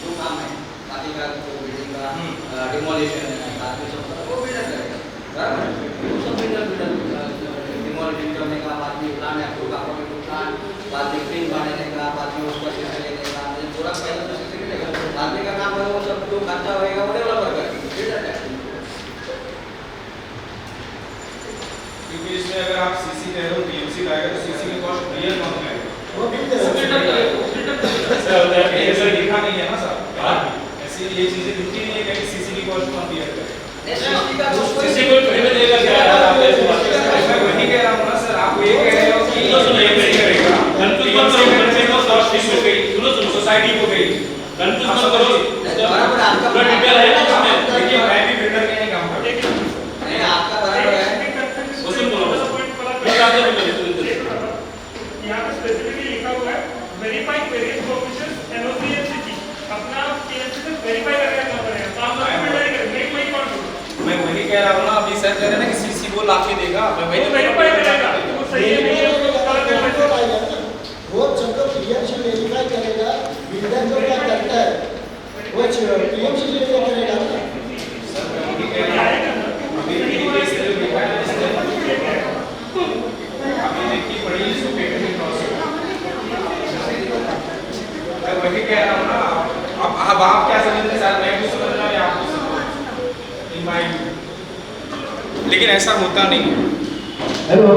जो काम है बाकी का बिल्डिंग का डिमोलिशन है, बाकी सब वो बिल्डर करेगा, बराबर। वो सब बिल्डर डिमोलिशन करने का, बाद में plan approve according to plan, बाद में प्रिंट बनाने का, बाद में उसका सीसी लेने का, पूरा पहले तो सीसी लेगा, बाद में का काम है वो सब जो खर्चा होएगा वो डेवलपर करेगा, बिल्डर करेगा। क्योंकि इसमें अगर आप सीसी कह रहे हो पीएमसी लाएगा तो सीसी की कॉस्ट रियल कौन करेगा? वो बिल्डर ऐसा होता है ऐसा लिखा नहीं है ना सर, ऐसी ये चीजें लिखी नहीं है कहीं सीसी की कॉस्ट कौन दिया करेगा। किसी को फ्री में देगा क्या यार, आप ऐसी बात कर रहे मैं वही कह रहा हूँ ना सर, आप ये कह रहे हो कि पीएमसी करेगा, सोसाइटी को गई, कंफ्यूज मत करो, बराबर आपका पूरा डिटेल है ना इसमें। देखिए मैं भी बिल्डर के नहीं काम करता, नहीं आपका बराबर है। उसी बोलो बस आप जब बोलिए यहाँ पे स्पेसिफिकली लिखा हुआ है verifying various provisions NOC and city, अपना पीएमसी से वेरीफाई करके करना पड़ेगा, काम तो बिल्डर ही करेगा, मैं कोई कौन करूँ, मैं वही कह रहा हूँ ना, अभी सर कह रहे हैं ना कि सीसी वो लाके देगा, मैं वही वो वेरीफाई करेगा वो सही है नहीं है उसको गलत करना है। वो सब तो पीएमसी वेरीफाई करेगा, बिल्डर जो क्या करता है वो पीएमसी वेरीफाई करेगा ना। अभी केस जो लिखा है अभी देखिए बड़ी सुपेरियर प्रोसेस, मैं वही कह रहा हूँ ना, अब आप क्या समझते हैं सर, मैं कुछ समझ रहा हूँ या आप कुछ समझ इन माय, लेकिन ऐसा होता नहीं है। हेलो,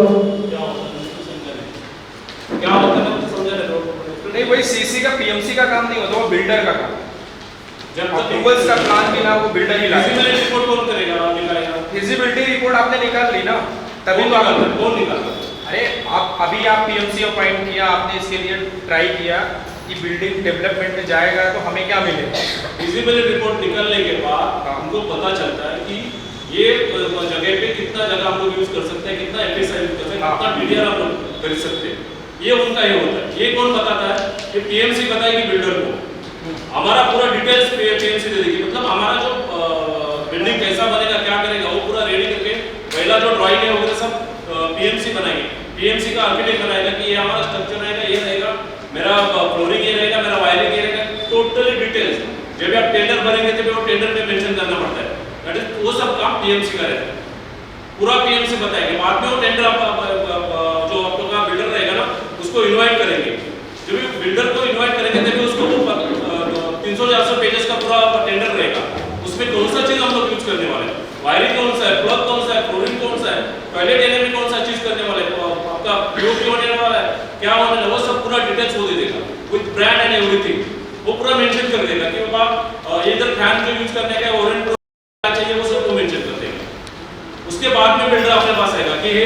क्या होता है ना, समझा रहे हो नहीं वही सीसी का पीएमसी का काम नहीं होता, वो बिल्डर का काम। जब तक अप्रूवल्स का प्लान भी ना वो बिल्डर ही लाएगा। फिजिबिलिटी रिपोर्ट कौन करेगा, निकालेगा? फिजिबिलिटी रिपोर्ट आपने निकाल ली ना, तभी तो निकालता आप, है, कौन निकालता है? अरे आप अभी आप पीएमसी अपॉइंट किया, आपने इसके लिए ट्राई किया, कि बिल्डिंग डेवलपमेंट में जाएगा तो हमें क्या मिलेगा? फिजिबिलिटी रिपोर्ट निकलने के बाद हाँ। हमको पता चलता है कि ये जगह पे कितना जगह हम लोग यूज कर सकते हैं, कितना एफएसआई यूज कर सकते हैं, हाँ। कितना डीडीआर हम लोग कर सकते हैं, ये उनका ये होता है। ये कौन बताता है? ये पीएमसी बताएगी बिल्डर को। हमारा पूरा डिटेल्स पीएमसी दे देगी, मतलब हमारा जो बिल्डिंग कैसा बनेगा, क्या करेगा, वो पूरा रेडी करके पहला जो ड्राइंग है वगैरह सब पीएमसी बनाएगी। पीएमसी का आर्किटेक्ट बनाएगा कि ये हमारा स्ट्रक्चर रहेगा, ये रहेगा, मेरा फ्लोरिंग ये रहेगा, मेरा वायरिंग ये रहेगा, टोटली डिटेल्स। जब भी आप टेंडर भरेंगे तब वो टेंडर में मेंशन करना पड़ता है, दैट इज वो सब काम पीएमसी का रहता है, पूरा पीएमसी बताएगा। बाद में वो टेंडर जो आपका बिल्डर रहेगा ना उसको इनवाइट करेंगे। जब भी बिल्डर को इनवाइट करेंगे तभी उसको 300-400 पेजेस का पूरा टेंडर रहेगा, उसमें कौन सा चीज हम लोग यूज करने वाले हैं, वायरिंग कौन सा है, प्लग कौन सा है, फ्लोरिंग कौन सा है, टॉयलेट एरिया में कौन सा चीज करने वाले हैं, आपका पीओपी होने वाला है, क्या होने वाला है, वो सब पूरा डिटेल्स वो दे देगा विद ब्रांड एंड एवरीथिंग। वो पूरा मेंशन कर देगा कि बाबा इधर फैन जो यूज करने का वारंटी क्या चाहिए, वो सब वो मेंशन कर देगा। उसके बाद में बिल्डर अपने पास आएगा कि ये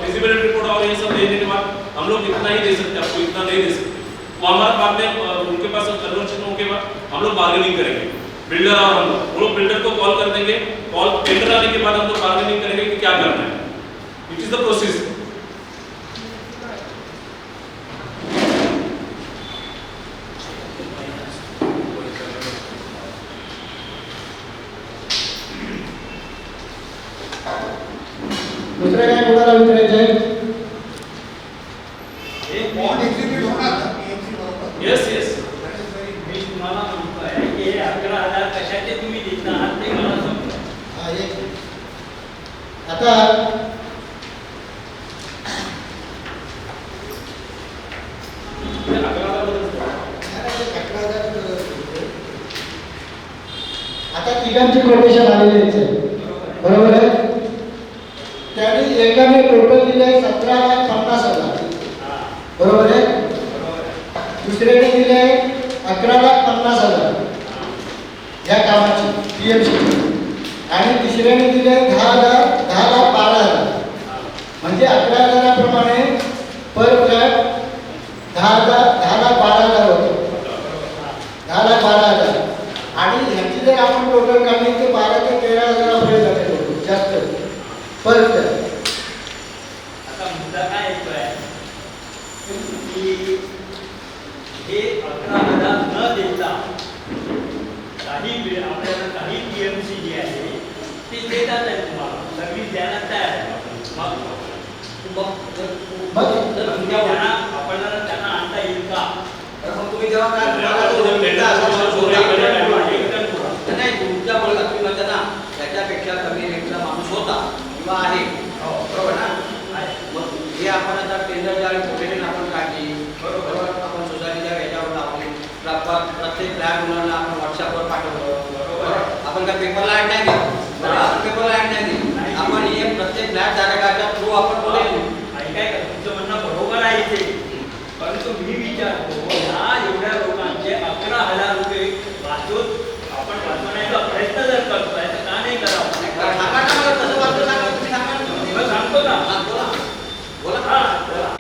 फिजिबिलिटी रिपोर्ट और ये सब देने के बाद हम लोग इतना ही दे सकते हैं, आपको इतना नहीं दे सकते। वो हमारे बाद में उनके पास कन्वर्सेशन के बाद हम लोग बार्गेनिंग करेंगे, बिल्डर और हम लोग। वो लोग बिल्डर को कॉल कर देंगे, कॉल टेंडर आने के बाद हम लोग बार्गेनिंग करेंगे कि क्या करना है। It is the process. दुसरं काय कोणाला विचारायचं आहे? बॉन्ड एक्झिक्यूट होणार ना PMC बरोबर. येस येस मी तुम्हाला म्हणतोय की हे 11,000 कशाचे तुम्ही देत आहात ते मला समजा. हा, एक आता आता तिघांची कोटेशन आलेली आहे, बरोबर आहे? त्यांनी एकाने टोटल दिले 17,50,000, बरोबर आहे? दुसऱ्याने दिले 11,50,000 या कामाची पीएमसी, आणि तिसऱ्याने दिले 10,12,000, म्हणजे 11,000 पर फ्लॅट 10,12,000 होतो, 10,12,000. आणि ह्याची जर आपण टोटल काढली तर 12,000 ते 13,000 पर्यंत जाते जास्त पर फ्लॅट. आता मुद्दा काय येतोय की हे 11,000 न देता आपल्याला काही पीएमसी जी आहे ते देतात आहे, तुम्हाला सर्व्हिस द्यायला तयार आहे. आपल्याला त्यांना आणता येईल का? मग तुम्ही जेव्हा काय तुम्हाला नाही तुमच्या बोलला तुम्ही म्हणता ना त्याच्यापेक्षा कमी रेटचा माणूस होता किंवा आहे, बरोबर ना? मग हे आपण आता टेंडर ज्यावेळी कोटेशन आपण काढली, बरोबर, आपण सोसायटीच्या याच्यावर लावली, प्रत्येक फ्लॅट मुलांना आपण व्हॉट्सअपवर पाठवलं, बरोबर, आपण काय पेपरला ॲड नाही दिली, आपण पेपरला ॲड नाही दिली, आपण हे प्रत्येक फ्लॅट धारकाच्या थ्रू आपण बोललो. काय का तुमचं म्हणणं बरोबर आहे ते, परंतु मी विचारतो ह्या एवढ्या लोकांचे 11,000 रुपये वाचून आपण वाचवण्याचा प्रयत्न जर करतोय तर का नाही करावं? सांगतो ना, बोला हा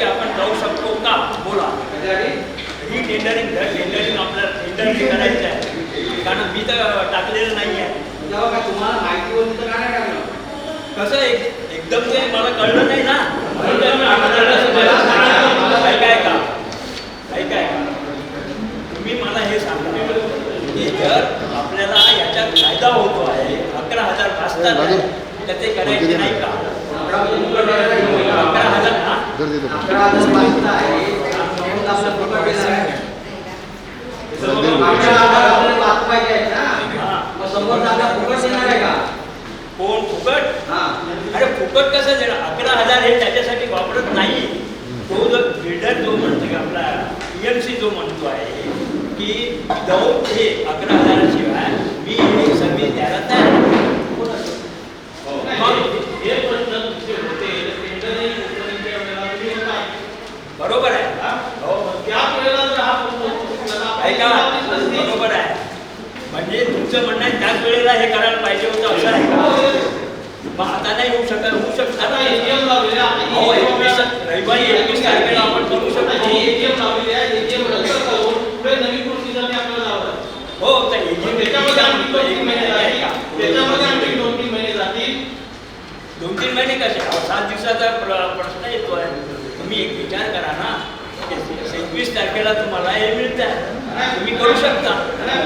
आपण जाऊ शकतो का? बोला. ही टेंडरिंग आपल्याला टेंडरिंग करायचं आहे, कारण मी तर टाकलेलं नाही आहे. जेव्हा काय तुम्हाला माहिती होती तर काय नाही टाकलं? कसं एकदम ते मला कळलं नाही ना. काय तुम्ही मला हे सांगा की जर आपल्याला याच्यात फायदा होतो आहे, 11,000 वाचतात आहे, तर ते करायचे नाही का? 11,000 ना 11,000 वाचता आहे, आपल्याला वाचवायचे आहेत ना, मग 100 जागा फुकट देणार आहे का? कोण फुकट? हा, अरे फुकट कसं देणार? 11,000 हे त्याच्यासाठी वापरत नाही. तो जो बिल्डर जो म्हणतो की आपला पीएमसी जो म्हणतो आहे की विदाऊट हे 11,000 शिवाय मी हे सर्व्हिस द्यायला तयार आहे. बरोबर आहे. ऐका, बरोबर आहे. म्हणजे तुमचं म्हणणं आहे त्याच वेळेला हे करायला पाहिजे होतं असं आहे का? मग आता नाही होऊ शकत, होऊ शकतात. रविवारी 21 तारखेला आपण करू शकतो. त्याच्यामध्ये आणखी 2-3 महिने जातील. त्याच्यामध्ये आणखी 2-3 महिने जातील. 2-3 महिने कसे 7 दिवसाचा प्रश्न येतोय. तुम्ही एक विचार करा ना, 26 तारखेला तुम्हाला हे मिळत आहे, तुम्ही करू शकता.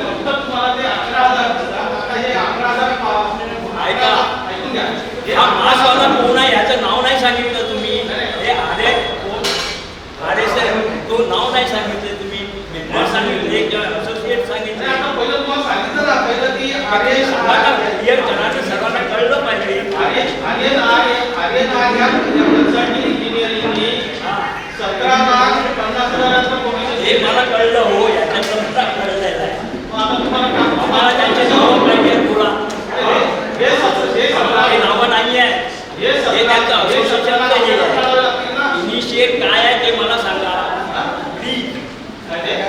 फक्त तुम्हाला ते 11,000 देतात. आता हे 11,000 ऐका, ऐकून घ्या. हा मासवाला कोण आहे याचं नाव नाही सांगितलं तुम्ही. हे तो नाव नाही सांगितलं तुम्ही. मेंबर सांगितले, असोसिएट सांगितले. आता पहिलं तुम्हाला सांगितलं ना, पहिलं की हे सर्वांना क्लिअर करायचं, सर्वांना कळलं पाहिजे. इंजिनिअरिंगनी 17,50,000 हे मला कळलं हो, याच्यानंतर कळलेलं आहे. आता तुम्हाला आम्हाला त्यांचे नाव पाहिजे बोला. हे नावं नाही आहे, हे त्यांचं असोसिएशनचं इनिशिएट काय आहे ते मला सांगा प्लीज.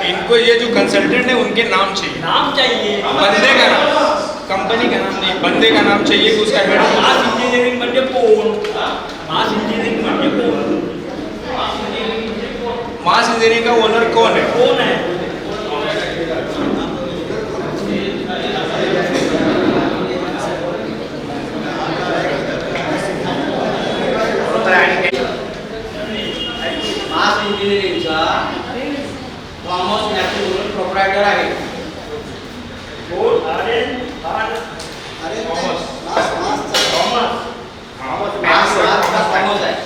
इनको ये जो कंसल्टेंट है उनके नाम चाहिए, नाम चाहिए. बंदे का नाम, कंपनी का नाम नहीं, बंदे का नाम चाहिए कि उसका हेड. मास इंजिनिअरिंग म्हणजे कोण? मास इंजिनिअरिंग म्हणजे कोण? मास इंजीनियरिंग का ओनर कौन है? कोण आहे? मास इंजिनिअरिंगचा थॉमस मॅथ्यू म्हणून प्रोप्रायटर आहे. कोण? अरे अरे थॉमस. थॉमस थॉमस आहे.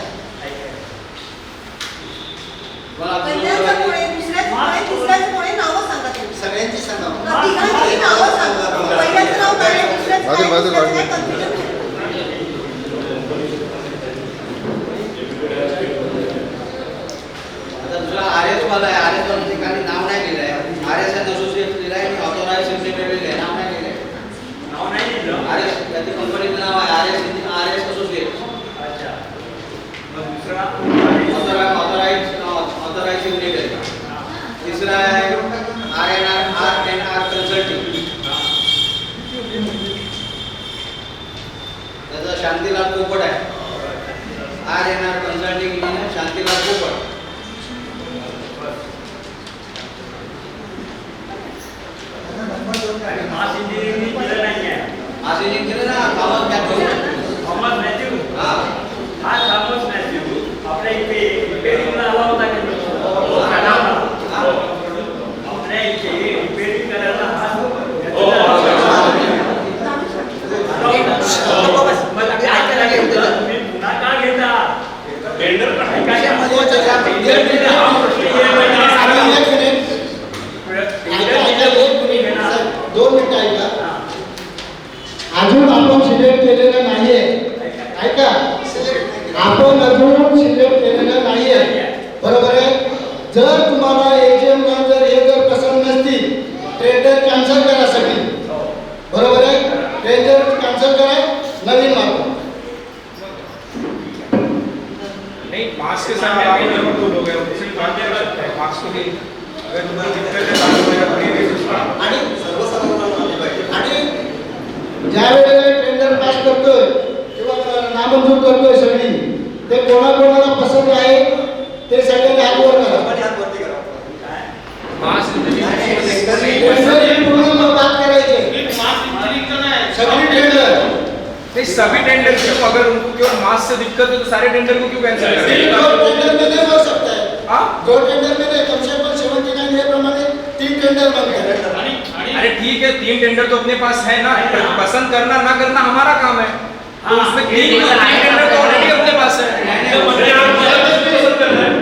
मला पहिल्याचं कोणी, दुसऱ्याचं कोणी, तिसऱ्याचं कोणी नावं सांगा तुम्ही. सगळ्यांची सांगा. तिघांची नावं सांगा. पहिल्याचं नाव काय आहे, दुसऱ्याचं काय आहे, तिसऱ्याचं काय, confusion नाही. आता दुसरा RS वाला आहे. RS वाला ठिकाणी नाव नाही लिहिलंय. RS अँड असोसिएट लिहिलंय आणि ऑथोराइज्ड सिग्नेचर लिहिलंय, नाव नाही लिहिलंय. नाव नाही दिलं. RS त्याच्या कंपनीचं नाव आहे RS असोसिएट. अच्छा, मग दुसरा ऑथोराइज्ड सिग्नेचर. तिसरा आहे R&R कन्सल्टिंग. त्याचा शांतीलाल पोपट आहे. R&R कन्सल्टिंग इंजिनियर शांतीलाल पोपट. मास इंजिनिअरिंग दिलं नाही आहे. मास इंजिनियर ना थॉमस मॅथ्यू. Thomas Matthew. हा हा थॉमस मॅथ्यू आपल्या इथे रिपेअरिंगला आला होता की नाही? आपल्या इथे रिपेअरिंग करायला हा मग काय करायचं? तुम्ही पुन्हा का घेता? टेंडर पण आहे का? दोन मिनिटं ऐका. अजून आपण सिलेक्ट केलेलं नाहीये. ऐका, आपण अजून सिलेक्ट केलेलं नाहीये. बरोबर आहे. जर तुम्हाला AGM ला जर हे जर पसंत नसतील, टेंडर कॅन्सल करा सगळी. बरोबर आहे. टेंडर कॅन्सल करा, नवीन मागवा. नहीं, मार्क्स के साथ आगे जरूर दो लोग हैं, उनसे बात कर सकते हैं. मार्क्स को भी अगर उनको दिक्कत है तो मेरा प्रीवियस उसका आणि सर्वसाधारण आले पाहिजे. आणि ज्या वेळेला टेंडर पास करतोय किंवा नामंजूर करतोय सगळी, ते कोणाकोणाला पसंत आहे ते सगळ्यांनी हात वर करा. आपण हात वरती करा. मास टेंडर पूर्ण बात करायचे. सगळी टेंडर. नहीं, सभी टेंडर क्यों? अगर उनको केवल मास से दिक्कत है तो सारे टेंडर को क्यों कैंसिल कर रहे हैं? जो टेंडर में नहीं हो सकता है, हाँ? जो टेंडर में नहीं, कम से कम 79 हे प्रमाणे 3 टेंडर बनते हैं. अरे ठीक है, 3 टेंडर तो अपने पास है ना. पसंद करना ना करना हमारा काम है. तो उसमें 3 टेंडर तो ऑलरेडी अपने पास है. पसंद कर रहे हैं.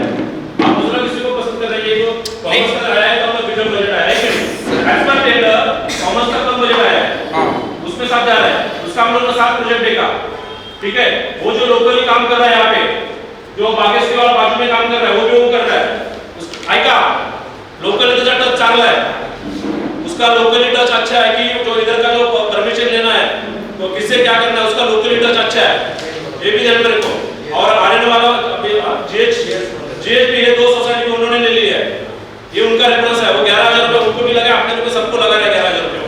आप दूसरा किसी को पसंद कर रहे हैं. ये तो कॉमर्स का आया है तो आपका बिजनेस बजट आया है कि नहीं? एज पर टेंडर कॉमर्स का कम बजट आया है. हाँ. उसमें साथ जा रहा है. उसका हम लोग 7 प्रोजेक्ट देगा. ठीक है. वो जो लोकली काम कर रहा है यहाँ पे, जो बागेश्वरी वाला बाजू में काम कर रहा है, वो भी वो कर रहा है. ऐका, लोकली त्याचा टच चांगला है. उसका लोकली टच अच्छा है कि जो इधर का जो परमिशन लेना है तो किससे क्या करना है, उसका लोकली टच अच्छा है. ये भी ध्यान में रखो. और आने वाला GHP है 2 सोसाइटी में उन्होंने ले ली है. ये उनका रेफरेंस है. वो 11,000 रुपये उनको भी लगा, अपने को सबको लगा रहा है 11,000 रुपये.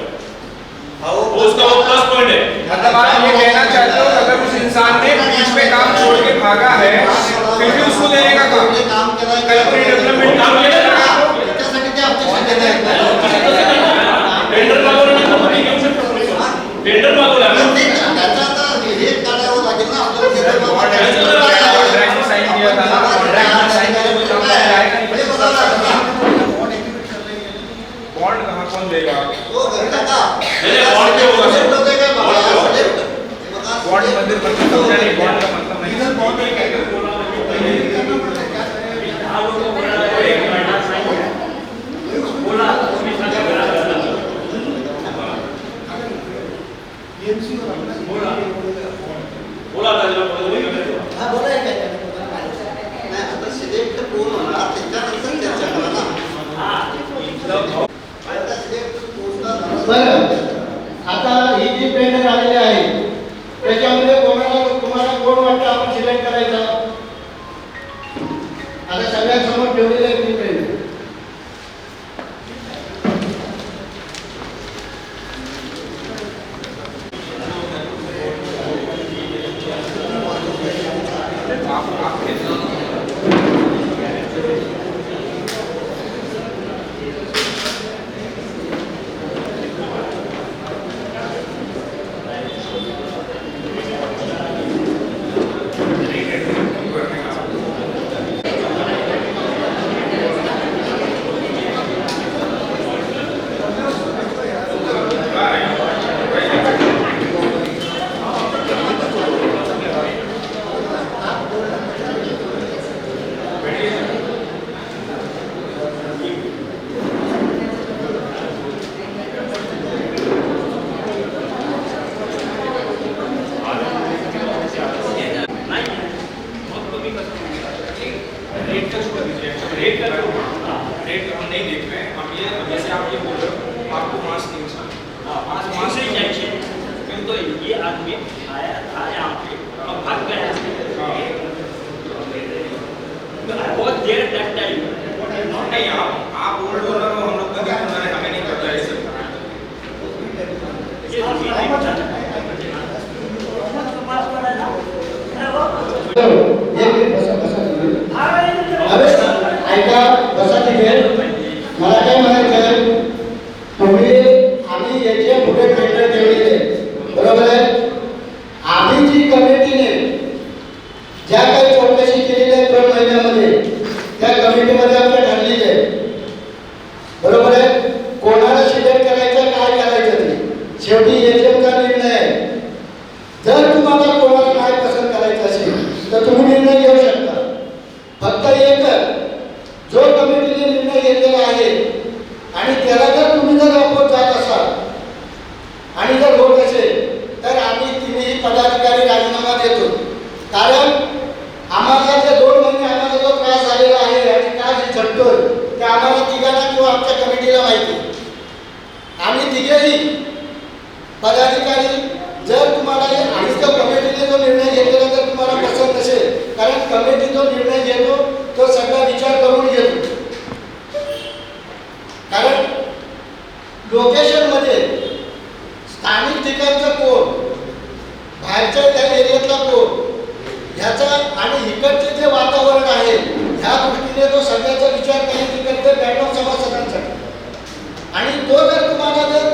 वो उसका वो प्लस पॉइंट है. मतलब आप ये कहना चाहते हो कि अगर उस इंसान ने बीच में काम छोड़ के भागा है फिर भी उसको देने का काम केलं कंपनी डेवलपमेंट काम केलं ना. त्याच्यासाठी ते ऑब्जेक्शन देत आहेत. टेंडर लागवलं आएगा नहीं मुझे पता लगा बॉन्ड कहाँ कौन देगा वो घर का का नहीं, bond पे होगा, sir. बॉन्ड देगा Bond पे होगा. बॉन्ड मंदिर मतलब समझा नहीं बॉन्ड का मतलब नहीं हाँ लोगों को बोला है, एक महीना साइन बोला तुम्ही सगळं करा बोला आता जरा पुढे बोलू. हा बोला काय नाही आता सिलेक्ट कोण होणार त्याच्यानंतर चर्चा करा ना आता सिलेक्ट पोहोचणार बरं आता ही जी ट्रेनर आलेली आहे त्याच्यामध्ये तुम्हाला कोण वाटतं आपण सिलेक्ट करायचा आता सगळ्यांसमोर ठेवलेली आहे ती ट्रेनर रेट का छोड़ दीजिए रेट का रेट हम नहीं देख रहे हैं हम ये जैसे आप ये बोल रहे हो आपको मास 300 आज मास नहीं चाहिए क्योंकि ये आदमी आया था यहाँ पे और भाग गया बहुत देर दैट टाइम नहीं आप बोल रहे हो ना हम लोग का हमें नहीं पता है सर ये नहीं पता अरे ऐका बसा तिथे मला काय म्हणायचं तुम्ही आम्ही याच्या पुढे टेंडर ठेवलेले बरोबर आहे आम्ही जी कमिटीने ज्या काही चौकशी केलेली आहे 2 महिन्यामध्ये त्या कमिटीमध्ये आपलं ठरलेलं आहे बरोबर आहे कोणाला सिलेक्ट करायचं काय करायचं ते शेवटी एजंटचा निर्णय आहे जर तुम्हाला कोणाला काय पसंत करायचं असेल तर तुम्ही निर्णय घेऊ शकता फक्त एक जो कमिटीने निर्णय घेतलेला आहे आणि त्याला जर तुम्ही जर अपोज जात असाल आणि जर होत असेल तर आम्ही तिन्ही पदाधिकारी राजीनामा देतो कारण आम्हाला जे 2 महिने आम्हाला जो त्रास झालेला आहे आणि का जे झटतोय ते आम्हाला तिघांना किंवा आमच्या कमिटीला माहिती आम्ही तिघेही पदाधिकारी जर तुम्हाला आणि जो कमिटीने जो निर्णय घेतलेला जर तुम्हाला पसंत नसेल कारण कमिटी जो निर्णय घेतो तो सगळा विचार करून घेतो कारण लोकेशनमध्ये स्थानिक ठिकाणचं कोण बाहेरच्या त्या एरियातला कोण ह्याचा आणि इकडचे जे वातावरण आहे ह्या दृष्टीने तो सगळ्याचा विचार करण्याची करते 92 सभासदांसाठी आणि तो जर तुम्हाला जर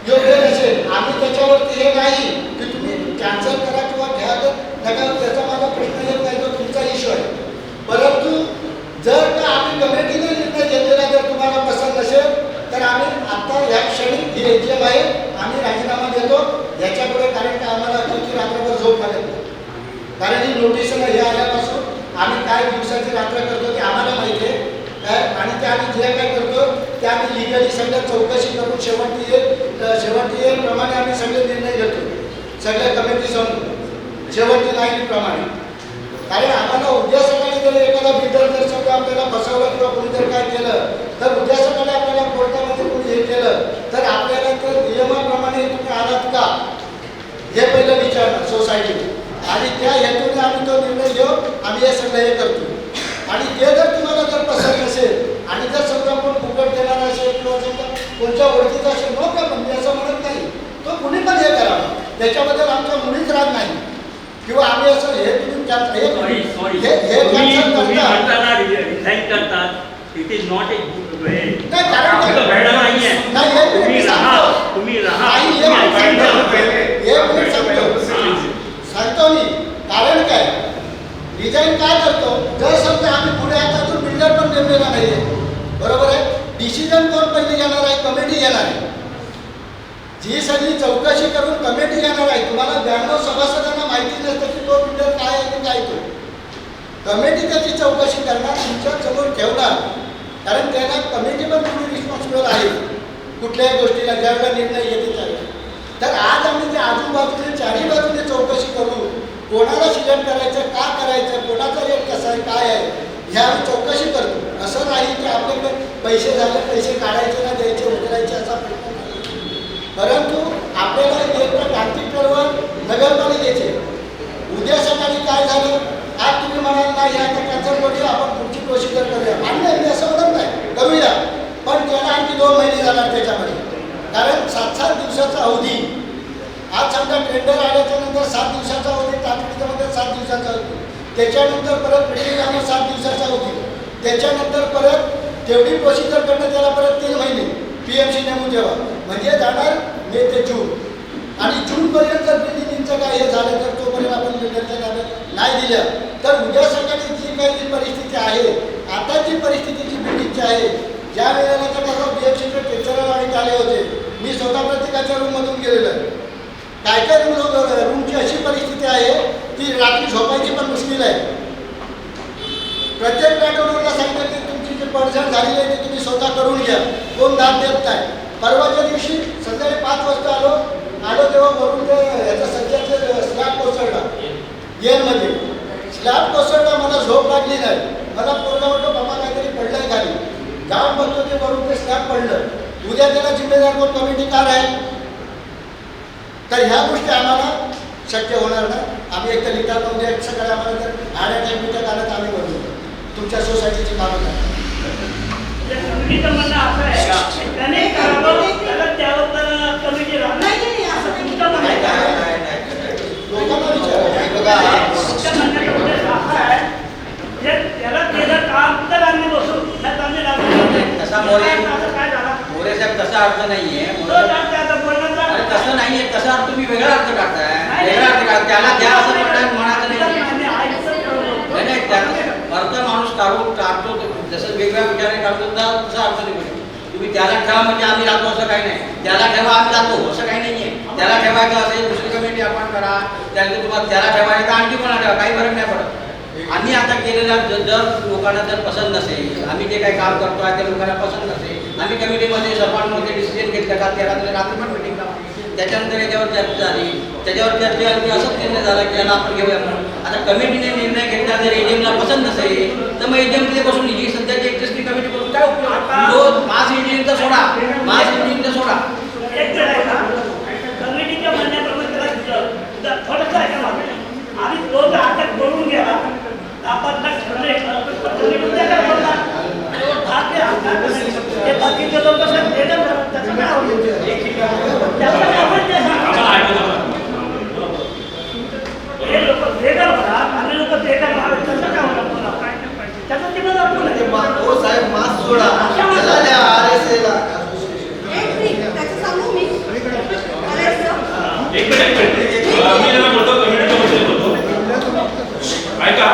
योग्य नसेल आम्ही त्याच्यावरती हे नाही की तुम्ही कॅन्सल करा किंवा घ्या तर नका त्याचा माझा प्रश्न येत नाही तो तुमचा इश्यू आहे परंतु जर का आम्ही कमिटीने निर्णय घेतलेला जर तुम्हाला पसंत नसेल तर आम्ही आता ह्या क्षणी ही एजीएम आहे आम्ही राजीनामा देतो याच्यापुढे कारण का आम्हाला अखेरची रात्रभर झोप लागत नाही कारण ही नोटीस हे आल्यापासून आम्ही काय दिवसाची रात्र करतो ते आम्हाला माहिती आहे काय आणि ते आम्ही जे काय करतो ते आम्ही लिगली सगळं चौकशी करून शेवटी प्रमाणे आम्ही सगळे निर्णय घेतो सगळ्या कमिटी समोर शेवटची लाईनीप्रमाणे कारण आम्हाला उद्या सकाळी जर एखादा बिल्डर जर सगळं आपल्याला फसवलं किंवा कोणी जर काय केलं तर उद्या सकाळी आपल्याला कोर्टामध्ये कोणी हे केलं तर आपल्याला तर नियमाप्रमाणे तुम्ही आलात का हे पहिलं विचारणार सोसायटी आणि त्या हेतूने आम्ही तो निर्णय घेऊ आम्ही हे सगळं हे करतो आणि ते जर तुम्हाला जर पसंत नसेल आणि जर समजा कोण फुकट देणार असेल किंवा समजा कोणत्या ओळखीचा असेल नो का म्हणजे असं म्हणत नाही तो कुणी पण हे करावं त्याच्याबद्दल आमचा मुळीच राग नाही किंवा आम्ही असं हे तुम्ही सॉरी हे तुम्ही cancel करता. म्हणताना रिझाईन करतात it is not a good way नाही, कारण काय? वेळ नाहीये नाही, हे तुम्ही मी राहा सांगतो. तुम्ही राहा नाही, हे तुम्ही मी appoint सांगतो. करा. हे मी सांगतो मी कारण काय डिझाईन काय करतो, जर समजा आम्ही पुढे आता अजून बिल्डर पण नेमलेला नाही आहे, बरोबर आहे, डिसिजन कोण पहिले घेणार आहे, कमिटी घेणार आहे. जी सगळी चौकशी करून कमिटी घेणार आहे. तुम्हाला 92 सभासदांना माहिती नसतं की तो बिल्डर काय आहे आणि काय तो. कमिटी त्याची चौकशी करणार, तुमच्या समोर ठेवणार, कारण त्याला कमिटी पण तुम्ही रिस्पॉन्सिबल आहे कुठल्याही गोष्टीला ज्यावेळेला निर्णय येते त्यावेळेला. तर आज आम्ही ते आजूबाजूने चारही बाजूने चौकशी करू, कोणाला सिलेक्ट करायचं, का करायचं, कोणाचा रेट कसा आहे, काय आहे, ह्या आम्ही चौकशी करतो. असं नाही की आपल्याकडे पैसे झाले, पैसे काढायचे ना द्यायचे, उतरायचे असा प्रश्न नाही. परंतु आपल्याला एक तांत्रिक ठरवा नगरपालिकेचे. उद्या सकाळी काय झालं, आज तुम्ही म्हणाल नाही आता कॅन्सल करूया, आपण पुढची प्रोसिजर करूया, मान्य आहे, असं म्हणत नाही, करूया, पण त्याला आणखी 2 महिने जाणार त्याच्यामध्ये. कारण 7-7 दिवसाचा अवधी, आज समजा टेंडर आल्याच्या नंतर 7 दिवसाचा अवधी, तातडीमध्ये 7 दिवसाचा अवधी, त्याच्यानंतर परत बिल्डिंग आणून 7 दिवसाचा अवधी, त्याच्यानंतर परत तेवढी प्रोसिजर करणं त्याला परत 3 महिने PMC नेमून ठेवा, म्हणजे जाणार मे ते जून. आणि जूनपर्यंत जर बिल्डिंगचं काय हे झालं तर तोपर्यंत आपण बिल्डरच्या ताब्यात नाही दिल्या तर उद्या सकाळी जी काही परिस्थिती आहे, आता जी परिस्थिती जी बिल्डिंगची आहे, ज्या वेळेला तर बघा BMCचे टेक्चरल ऑडिट आले होते, मी स्वतः प्रत्येकाच्या रूममधून गेलेलो आहे. काय काय रूमची अशी परिस्थिती आहे की रात्री झोपायची पण मुश्किल आहे. प्रत्येक फ्लॅट ओनरला सांगितलं की तुमची जी पडझड झालेली आहे ती तुम्ही स्वतः करून घ्या, कोण दाद देत नाही. परवाच्या दिवशी संध्याकाळी 5 वाजता आलो तेव्हा वरून ते ह्याचा सध्याचे स्लॅब कोसळला, येनमध्ये स्लॅब कोसळला, मला झोप लागली नाही. मला पोरगा म्हणतो बाबा काहीतरी पडलंय खाली, जाऊन बघतो ते वरून ते स्लॅब पडलं. उद्या त्याला जिम्मेदार कोण, कमिटी का राहील. तर ह्या गोष्टी आम्हाला शक्य होणार नाही. आम्ही एक तर लिहितात उद्या सकाळी आम्हाला जर आड्या टाईमच्या काळात आम्ही बनवतो तुमच्या सोसायटीची कामं नाही. कमिटीचं म्हणणं असं आहे का त्याने करावं त्याला त्यावर कमिटी राहणार असं तुमचं म्हणणं आहे. लोकांना विचारा. तुमच्या म्हणण्याचा उद्देश असा आहे जे त्याला केलं काम तर आम्ही बसू नाही आम्ही तसा मोरे असं काय झाला मोरे साहेब तसा अर्थ नाहीये. बोलण्याचा तसं नाहीये, तसा अर्थ तुम्ही वेगळा अर्थ काढताय, वेगळा अर्थ काढ त्याला द्या असं म्हणायचं नाही. नाही त्याला अर्थ माणूस काढतो जसं वेगळ्या विचाराने काढतो तसा अर्थ नाही. तुम्ही त्याला ठेवा म्हणजे आम्ही राहतो असं काही नाही, त्याला ठेवा आम्ही जातो असं काही नाहीये. त्याला ठेवायचं असेल दुसरी कमिटी आपण करा, त्यानंतर तुम्हाला त्याला ठेवायचं तर आणखी कोणा ठेवा, काही फरक नाही पडत. आम्ही आता केलेला जर लोकांना जर पसंत नसेल, आम्ही जे काही काम करतो आहे ते लोकांना पसंत नसेल, आम्ही कमिटीमध्ये सरपंचमध्ये डिसिजन घेतलं का त्याला रात्री पण मिटिंग लावली, त्याच्यानंतर याच्यावर चर्चा झाली, त्याच्यावर चर्चा झाली असंच निर्णय झाला की याला आपण घेऊया म्हणून. आता कमिटीने निर्णय घेतला जर एजीएमला पसंत नसेल तर मग एजीएममध्ये बसून ही सध्याची एकट्रेसची कमिटी बसून काय उपयोग. मास इंजिनिअरचा सोडा, मास इंजिनिअरचा सोडा. एक जण आहे का कमिटीच्या म्हणण्याप्रमाणे त्याला दिलं थोडंसं आहे का आम्ही तो जर अटक करून गेला आपण ठरले कमिटीच्या काय बोलणार ते बाकीचे लोक कसं देणं त्याचं काय होईल हे लोक वेगळं म्हणा आणि लोक वेगळं म्हणावे तसं काय होणार त्याचं ते मला हो साहेब मास्क सोडा, त्याला द्या RSA ला. एक मिनिट, त्याचं सांगू मी. एक मिनिट मी त्यांना बोलतो कमिटीच्या गोष्टी बोलतो ऐका.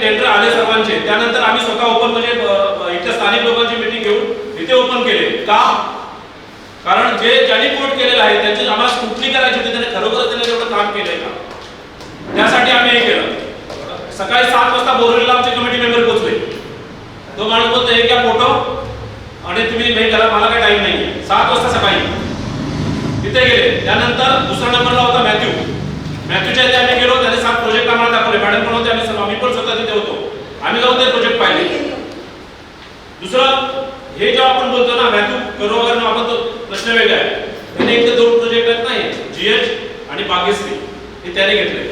टेंडर आले सर्वांचे, त्यानंतर आम्ही स्वतः ओपन म्हणजे इथल्या स्थानिक लोकांची मीटिंग घेऊन इथे ओपन केले. का? कारण ज्यांनी कोर्ट केलेलं आहे त्यांची आम्हाला स्क्रुटनी करायची होती, त्याने खरोखर त्याने एवढं काम केलंय का, त्यासाठी आम्ही हे केलं. सकाळी 7 वाजता बोरवलीला आमचे कमिटी मेंबर पोहोचले. तो माणूस बोलतो हे घ्या फोटो आणि तुम्ही मेल करा, मला काही टाइम नाही. 7 वाजता सकाळी तिथे गेले. त्यानंतर दुसरा नंबरला होता मॅथ्यूच्या इथे आम्ही गेलो, त्याने 7 प्रोजेक्ट आम्हाला दाखवले. मॅडम पण होते, आम्ही पण स्वतः तिथे होतो. आम्ही जाऊन ते प्रोजेक्ट पाहिले. दुसरं हे जेव्हा आपण बोलतो ना मॅथ्यू करो वगैरे आपण तो प्रश्न वेगळा आहे. त्याने एक ते 2 प्रोजेक्ट आहेत नाही, GH आणि बागेश्री हे त्याने घेतले.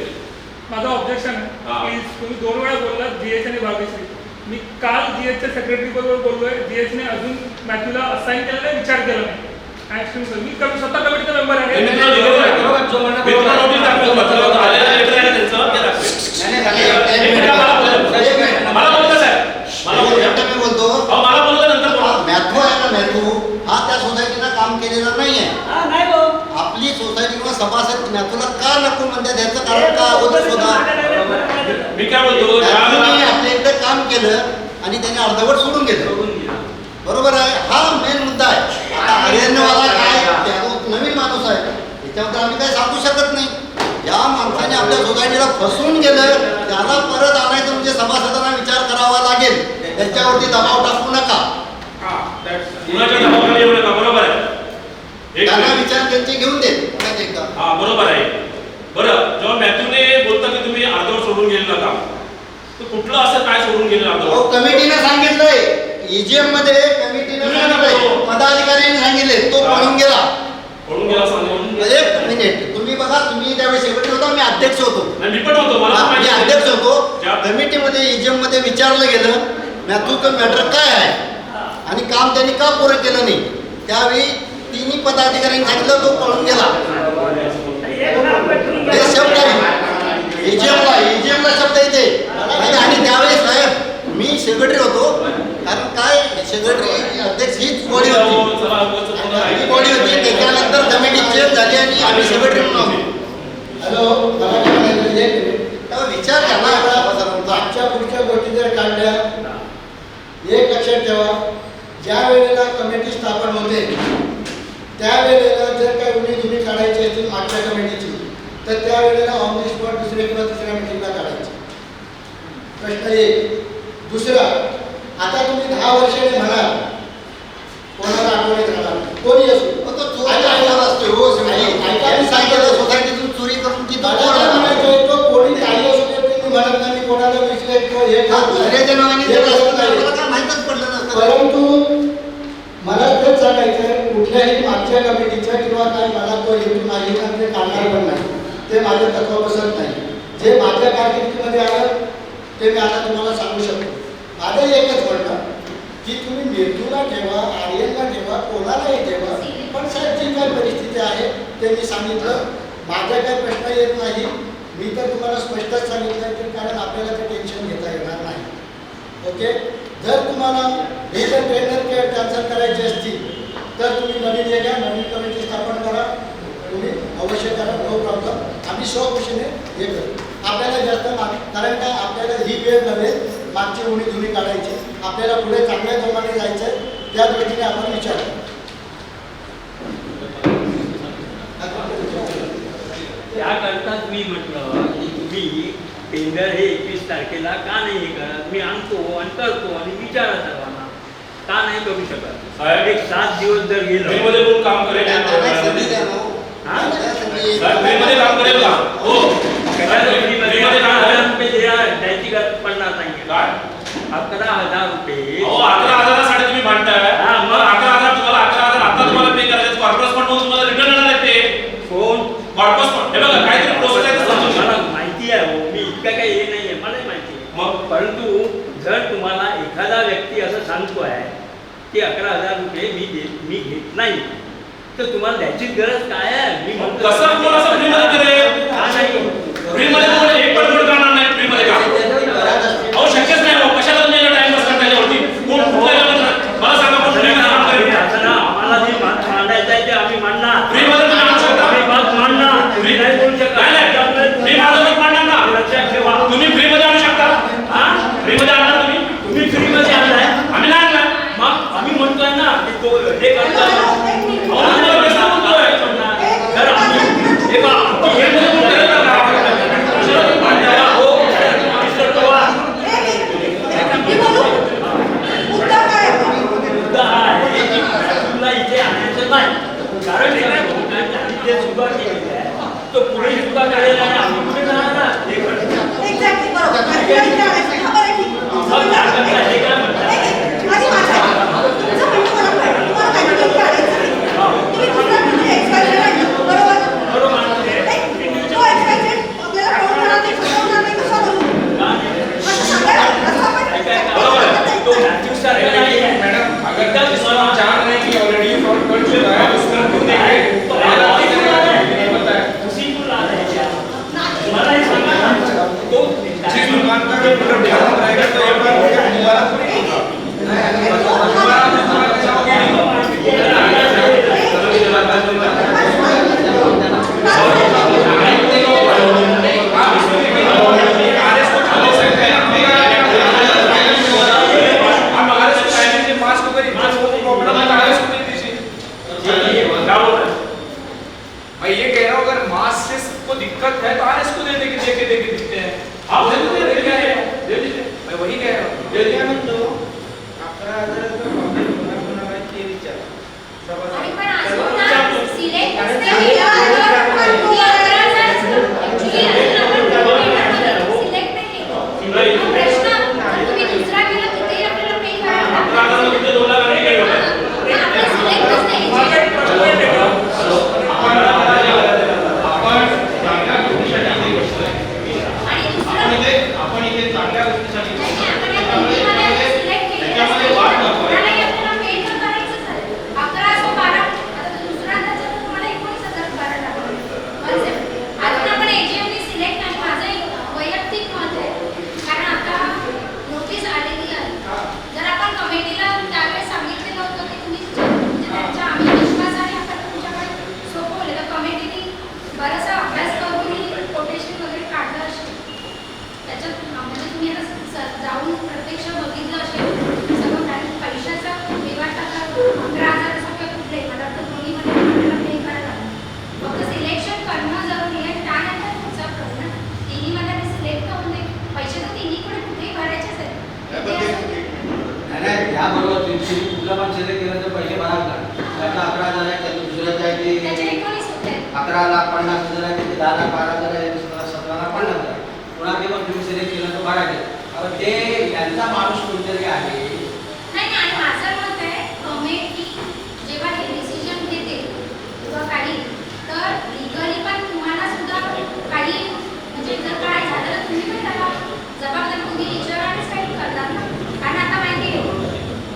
माझं ऑब्जेक्शन आहे की तुम्ही 2 वेळा बोललात GH आणि बागेश्री. मी काल GHच्या सेक्रेटरी बरोबर बोललोय, GHने अजून मॅथ्यूला असाइन केलेला विचार केला नाही. मी स्वतः कमिटीचा मेंबर आहे. मॅथ्यू आहे ना, मॅथ्यू हा त्या सोसायटीला काम केलेलं नाहीये. आपली सोसायटी किंवा सभासद तुला का नको म्हणतात याचं कारण का अगोदर शोधा. मी काय बोलतो त्यांनी आपल्या इकडे काम केलं आणि त्यांनी अर्धवट सोडून गेलं. बरोबर आहे. हा मेन मुद्दा आहे. आता आर्यनवाला काय नवीन माणूस आहे याच्याबद्दल आम्ही काय सांगू शकत नाही. ज्या माणसाने आपल्या सोसायटीला फसवून गेलं त्याला परत आणायचं म्हणजे सभासदांना विचार करावा लागेल. त्याच्यावरती दबाव टाकू नका. कुणाच्या दबावाखाली येऊ नका. बरोबर आहे. एक त्यांना मिनिट. विचार त्यांचे घेऊन दे पुन्हा एकदा. हा बरोबर आहे. बरं जेव्हा मॅथ्यूने बोलता की तुम्ही अर्धवट सोडून गेलेलं काम तर कुठलं असं काय सोडून गेलेलं अर्धवट? कमिटीने सांगितलंय ईजीएम मध्ये कमिटीने सांगितलंय पदाधिकाऱ्यांनी सांगितले तो पळून गेला. पळून गेला सांगून एक मिनिट तुम्ही बघा तुम्ही त्यावेळेस सेक्रेटरी होता मी अध्यक्ष होतो. नाही, मी पण होतो. मला पण मी माहिती आहे. अध्यक्ष होतो. ज्या- कमिटीमध्ये ईजीएम मध्ये विचारलं गेलं मॅथ्यूचं मॅटर काय आहे आणि काम त्यांनी का पुरं केलं नाही. त्यावेळी तिन्ही पदाधिकाऱ्यांनी सांगितलं तो पळून गेला. हे शब्द आहे ईजीएमला शब्द येते. आणि त्यावेळेस साहेब मी सेक्रेटरी होतो. कारण काय सेक्रेटरी अध्यक्ष हीच बॉडी होती. ही बॉडी होती. त्याच्यानंतर कमिटी चेंज झाली आणि आम्ही सेक्रेटरी म्हणून आहोत. हॅलो मला काय म्हणायचं एक मिनिट. तेव्हा विचार करा ना सभासदांचा. आजच्या पुढच्या गोष्टी जर काढल्या एक लक्षात ठेवा ज्या वेळेला कमिटी स्थापन होते त्यावेळेला जर काही उणीधुणी काढायची असतील मागच्या कमिटीची तर त्यावेळेला ऑन दी स्पॉट दुसऱ्या किंवा तिसऱ्या मिटिंगला काढायची. प्रश्न एक. दुसरा आता तुम्ही 10 वर्षाने म्हणाल कोणाला आठवणीत राहणार कोणी असो तो चोरी करणारा असतो. हो त्यांनी सांगितलं सोसायटीतून चोरी करून ती मला काय म्हणायचं तो कोणी काही असू दे ते मी म्हणत नाही मी कोणाला विसरले किंवा हे दुसऱ्याच्या नावाने हे जर करत असतं तर नाही. मला काय माहीतच पडलं नसतं. परंतु मला तेच सांगायचं आहे कुठल्याही मागच्या कमिटीच्या किंवा काय मला तो हेतू नाही ना ते काढणार पण नाही. ते माझं तत्व बसत नाही. जे माझ्या कारकिर्दीमध्ये आलं ते मी आता तुम्हाला सांगू शकतो. माझं एकच म्हणणं की तुम्ही मेंदूला ठेवा आर्यनला ठेवा कोणालाही ठेवा पण साहेब जी काय परिस्थिती आहे ते मी सांगितलं. माझा काही प्रश्न येत नाही. मी तर तुम्हाला स्पष्टच सांगितलं की कारण आपल्याला ते टेन्शन घेता येणार नाही. ओके. जर तुम्हाला हे जर ट्रेनर कॅन्सल करायचे असतील तर तुम्ही नवीन हे घ्या नवीन कमिटी स्थापन करा. तुम्ही अवश्य करा. No problem. आम्ही स्वखुशीने हे करू. आपल्याला जास्त कारण काय आपल्याला ही वेळ नव्हे मागची उणीधुणी काढायची. आपल्याला पुढे चांगल्या जोमाने जायचं आहे त्या दृष्टीने आपण विचार करू. त्याकरताच मी म्हटलं की तुम्ही टेंडर हे 21 तारखेला का नाही हे करत. मी आणतो आणि करतो आणि विचारा सर्वांना का नाही करू शकत. साहेब, एक 7 दिवस जर गेलं फ्रीमध्ये कोण काम करेल? त्यांना संधी द्या ना. हा? साहेब, फ्रीमध्ये काम करेल का? हो. साहेब, फ्रीमध्ये काम करेल. 11,000 रुपये द्यायची गरज पडणार नाही. काय? 11,000 रुपये. अहो 11,000साठी तुम्ही भांडताय. हा, मग? 11,000 तुम्हाला 11,000 आता तुम्हाला पे करायचं. कॉर्पोरेट फंड मधून तुम्हाला रिटर्न येणार आहे ते. कोण? Corporate fund. हे बघा काहीतरी प्रोसेस आहे ते समजून घ्या. मला माहिती आहे हो. मी इतकं काही हे नाहीये. मलाही माहिती आहे. मग? परंतु जर तुम्हाला एखादा व्यक्ती असं सांगतोय की 11,000 रुपये मी घेत नाही तर तुम्हाला द्यायची गरज काय आहे. मी म्हणतो कसं कोण असं फ्रीमध्ये करेल? का नाही? फ्रीमध्ये कोण एक पण कोण करणार नाही फ्रीमध्ये काम. अहो शक्यच नाही. हो कशाला तुम्ही टाइम पास करता याच्यावरती? कोण कुठल्या लेवलला? मला सांगा कोण फ्रीमध्ये काम करेल? असं ना आम्हाला जे मांडायचं आहे ते आम्ही मांडणार. फ्रीमध्ये तुम्ही आणू शकता? आम्ही बात मांडणार. फ्री नाही बोलू शकत. नाही, नाही. फ्री माझं मत मांडणार ना. लक्षात ठेवा. तुम्ही फ्रीमध्ये आणू शकता? हा? फ्रीमध्ये आणणार तुम्ही? तुम्ही फ्रीमध्ये आणलाय. आम्ही नाही आणणार. मग आम्ही म्हणतोय ना की तो हे करतो. अहो, मी तुम्हाला कसं म्हणतोय? तर आम्ही हे बघा, फ्रीमध्ये कोण करेल का? कशाला तुम्ही 11,000 पब्लिक होणार आहे ते विचार आणि पण अजून ना सिलेक्टच नाही केलं. तुम्ही 11,000 actually अजून आपण सिलेक्ट नाही केलं. मग प्रश्न तुम्ही दुसरा केला तिथेही आपल्याला पे करावं लागतं. 11,000 मध्ये 2 लाख नाही केलं. आपलं सिलेक्टच नाही. आणि दुसरं आपण इथे चांगल्या गोष्टीसाठी आपण या कंपनीमध्ये सिलेक्ट केलं कोणालाही आपल्याला पे तर करायचंच आहे. 11 असो 12 आता तो दुसरा अंदाज आहे तर तुम्हाला 19,000 करायला लागेल. कॉन्सेप्ट अजून आपण एजीएमनी सिलेक्ट आणि माझं एक वैयक्तिक मत आहे कारण आता नोटीस आलेली आहे. जर आपण कमिटीला त्यावेळेस सांगितलेलं होतं की तुम्ही म्हणजे त्यांच्या आम्ही विश्वासाने आपण तुमच्याकडे सोपवले तर कमिटीने बराचसा अभ्यास करून कोटेशन वगैरे काढलं असेल. त्याच्यात म्हणजे तुम्ही आता जाऊन प्रत्यक्ष बघितलं असेल सगळं कारण पैशाचा विवाद आता 11,000 रुपये कुठले मला वाटतं दोन्हीमध्ये आपल्याला पे करायला लागतं. फक्त सिलेक्शन करणं जरुरी आहे त्यानंतर पुढचा प्रश्न तिन्हीमध्ये मी सिलेक्ट करून दे पैसे तर तिन्हीकडे कुठेही भरायचेच आहेत. नाही याबरोबर तुम्ही कुठला पण सिलेक्ट केलं तर पैसे भरावे लागतात. त्याचा 11,000 आहे त्याचं दुसऱ्याचं आहे ते त्याचे 19 होते. 11,50,000 आहे ते 10,00,000 12,000 आहे 17,50,000 आहे. कोणाचे पण तुम्ही सिलेक्ट केलं तर भरायचे. आता ते त्यांचा माणूस कोणतरी आहे नाही नाही आणि माझं मत आहे कमिटी जेव्हा हे डिसिजन घेते किंवा काही तर लिगली पण तुम्हाला सुद्धा काही म्हणजे जर काय झालं तर तुम्ही पण त्याला जबाबदार तुम्ही विचारानेच काही करणार ना कारण आता माहिती आहे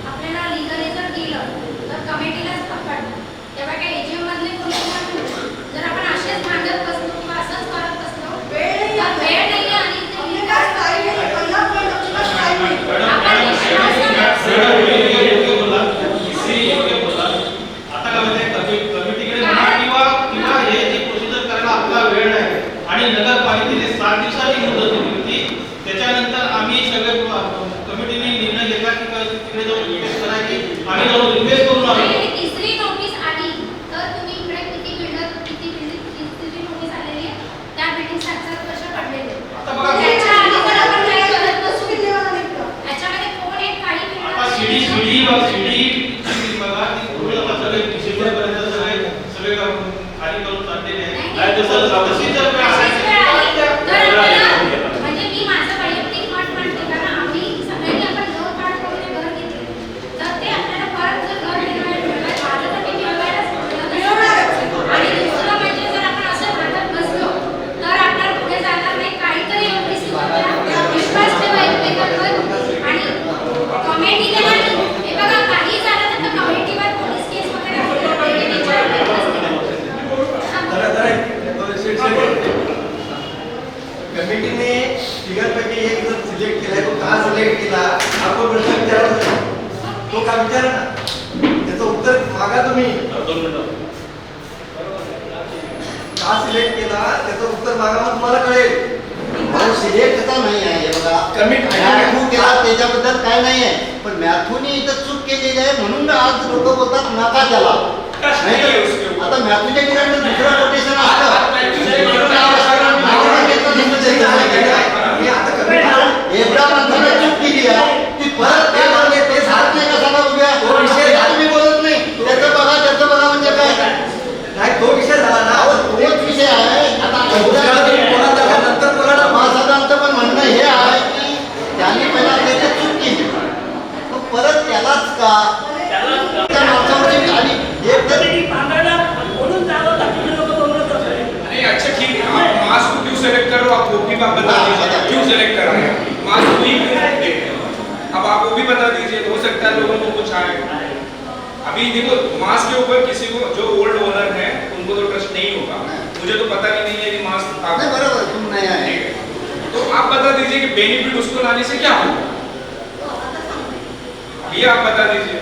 आपल्याला लिगली जर गेलं तर कमिटीलाच पकडणार तेव्हा काय एजीएम मधले कोणी जर आपण असेच मांडत बसलो किंवा असंच करत बसलो तर वेळ नाही आणि ते विकास काही नाही, पहिला point of view काही नाही. आपण विश्वासाने आता काय माहिती कमिटीकडे म्हणा किंवा हे जे प्रोसिजर करायला आपला वेळ नाही आणि नगरपालिकेने 7 दिवसाची मुदत दिली होती त्याच्यानंतर आम्ही सगळे कमिटीने निर्णय घेतला की तिकडे जाऊन रिक्वेस्ट करायची आम्ही जाऊन रिक्वेस्ट करून आलो. आणि तिसरी नोटीस आली तर तुम्ही इकडे किती बिल्डर तिसरी नोटीस आलेली आहे त्या बिल्डिंग 7-7 वर्ष पडलेले आता बघा त्याच्या आधी तर आपण काही करत नसू तुम्ही देवाला निघता. याच्यामध्ये कोण एक काही आता शिडी बघा ती पूर्ण आता सगळे डिसेंबर पर्यंत सगळे खाली करून चाललेले आहे. नाही तसं तशी जर वेळ असेल म्हणजे मी माझं वैयक्तिक मत म्हणते कारण आम्ही सगळ्यांनी आपण घर काढून घर घेतले तर ते आपल्याला परत जर घर मिळवायचं माझं तर मी मिळवायलाच आणि दुसरं म्हणजे जर आपण असं भांडत बसलो तर आपल्याला पुढे जाणार नाही काहीतरी एवढी विश्वास ठेवा एकमेकांवर आणि कमिटी हे बघा काही झालं तर कमिटीवर पोलीस केस वगैरे आपल्याला पहिले विचारले कमिटीने तिघांपैकी एक जर सिलेक्ट केलाय तो का सिलेक्ट केला आपण प्रश्न विचारला तो का विचारा ना त्याचं उत्तर मागा तुम्ही 2 मिनिटं का सिलेक्ट केला त्याचं उत्तर मागा मग तुम्हाला कळेल. सिलेक्ट का नाही आहे हे बघा कमिटी मॅथू केला त्याच्याबद्दल काय नाही आहे पण मॅथूने इथं चूक केलेली आहे म्हणून आज लोक बोलतात नका त्याला आता मॅथूच्या ठिकाणी दुसरं कोटेशन एवढ्या माणसाने चूक केली आहे ती परत ते म्हणले ते सांगत नाही कसा का उद्या तुम्ही बोलत नाही त्याचं बघा म्हणजे काय नाही तो विषय झाला ना तोच विषय आहे आता नंतर बोला महासादांचं पण म्हणणं हे आहे की त्यांनी पहिला त्याची चूक केली मग परत त्यालाच का त्या माणसावरची आणि एक तर अरे अच्छा ठीक है आप मास को क्यों सेलेक्ट कर रहे हो आप वो भी आप बता दीजिए क्यों सेलेक्ट कर रहे हैं मास को ही क्यों देते हैं अब आप वो भी बता दीजिए हो सकता है लोगों को कुछ आए अभी देखो मास के ऊपर किसी को जो ओल्ड ओनर है उनको तो ट्रस्ट नहीं होगा मुझे तो पता भी नहीं है कि मास नाही बरोबर तुम नाही आहे तो आप बता दीजिए कि बेनिफिट उसको लाने से क्या होगा ये आप बता दीजिए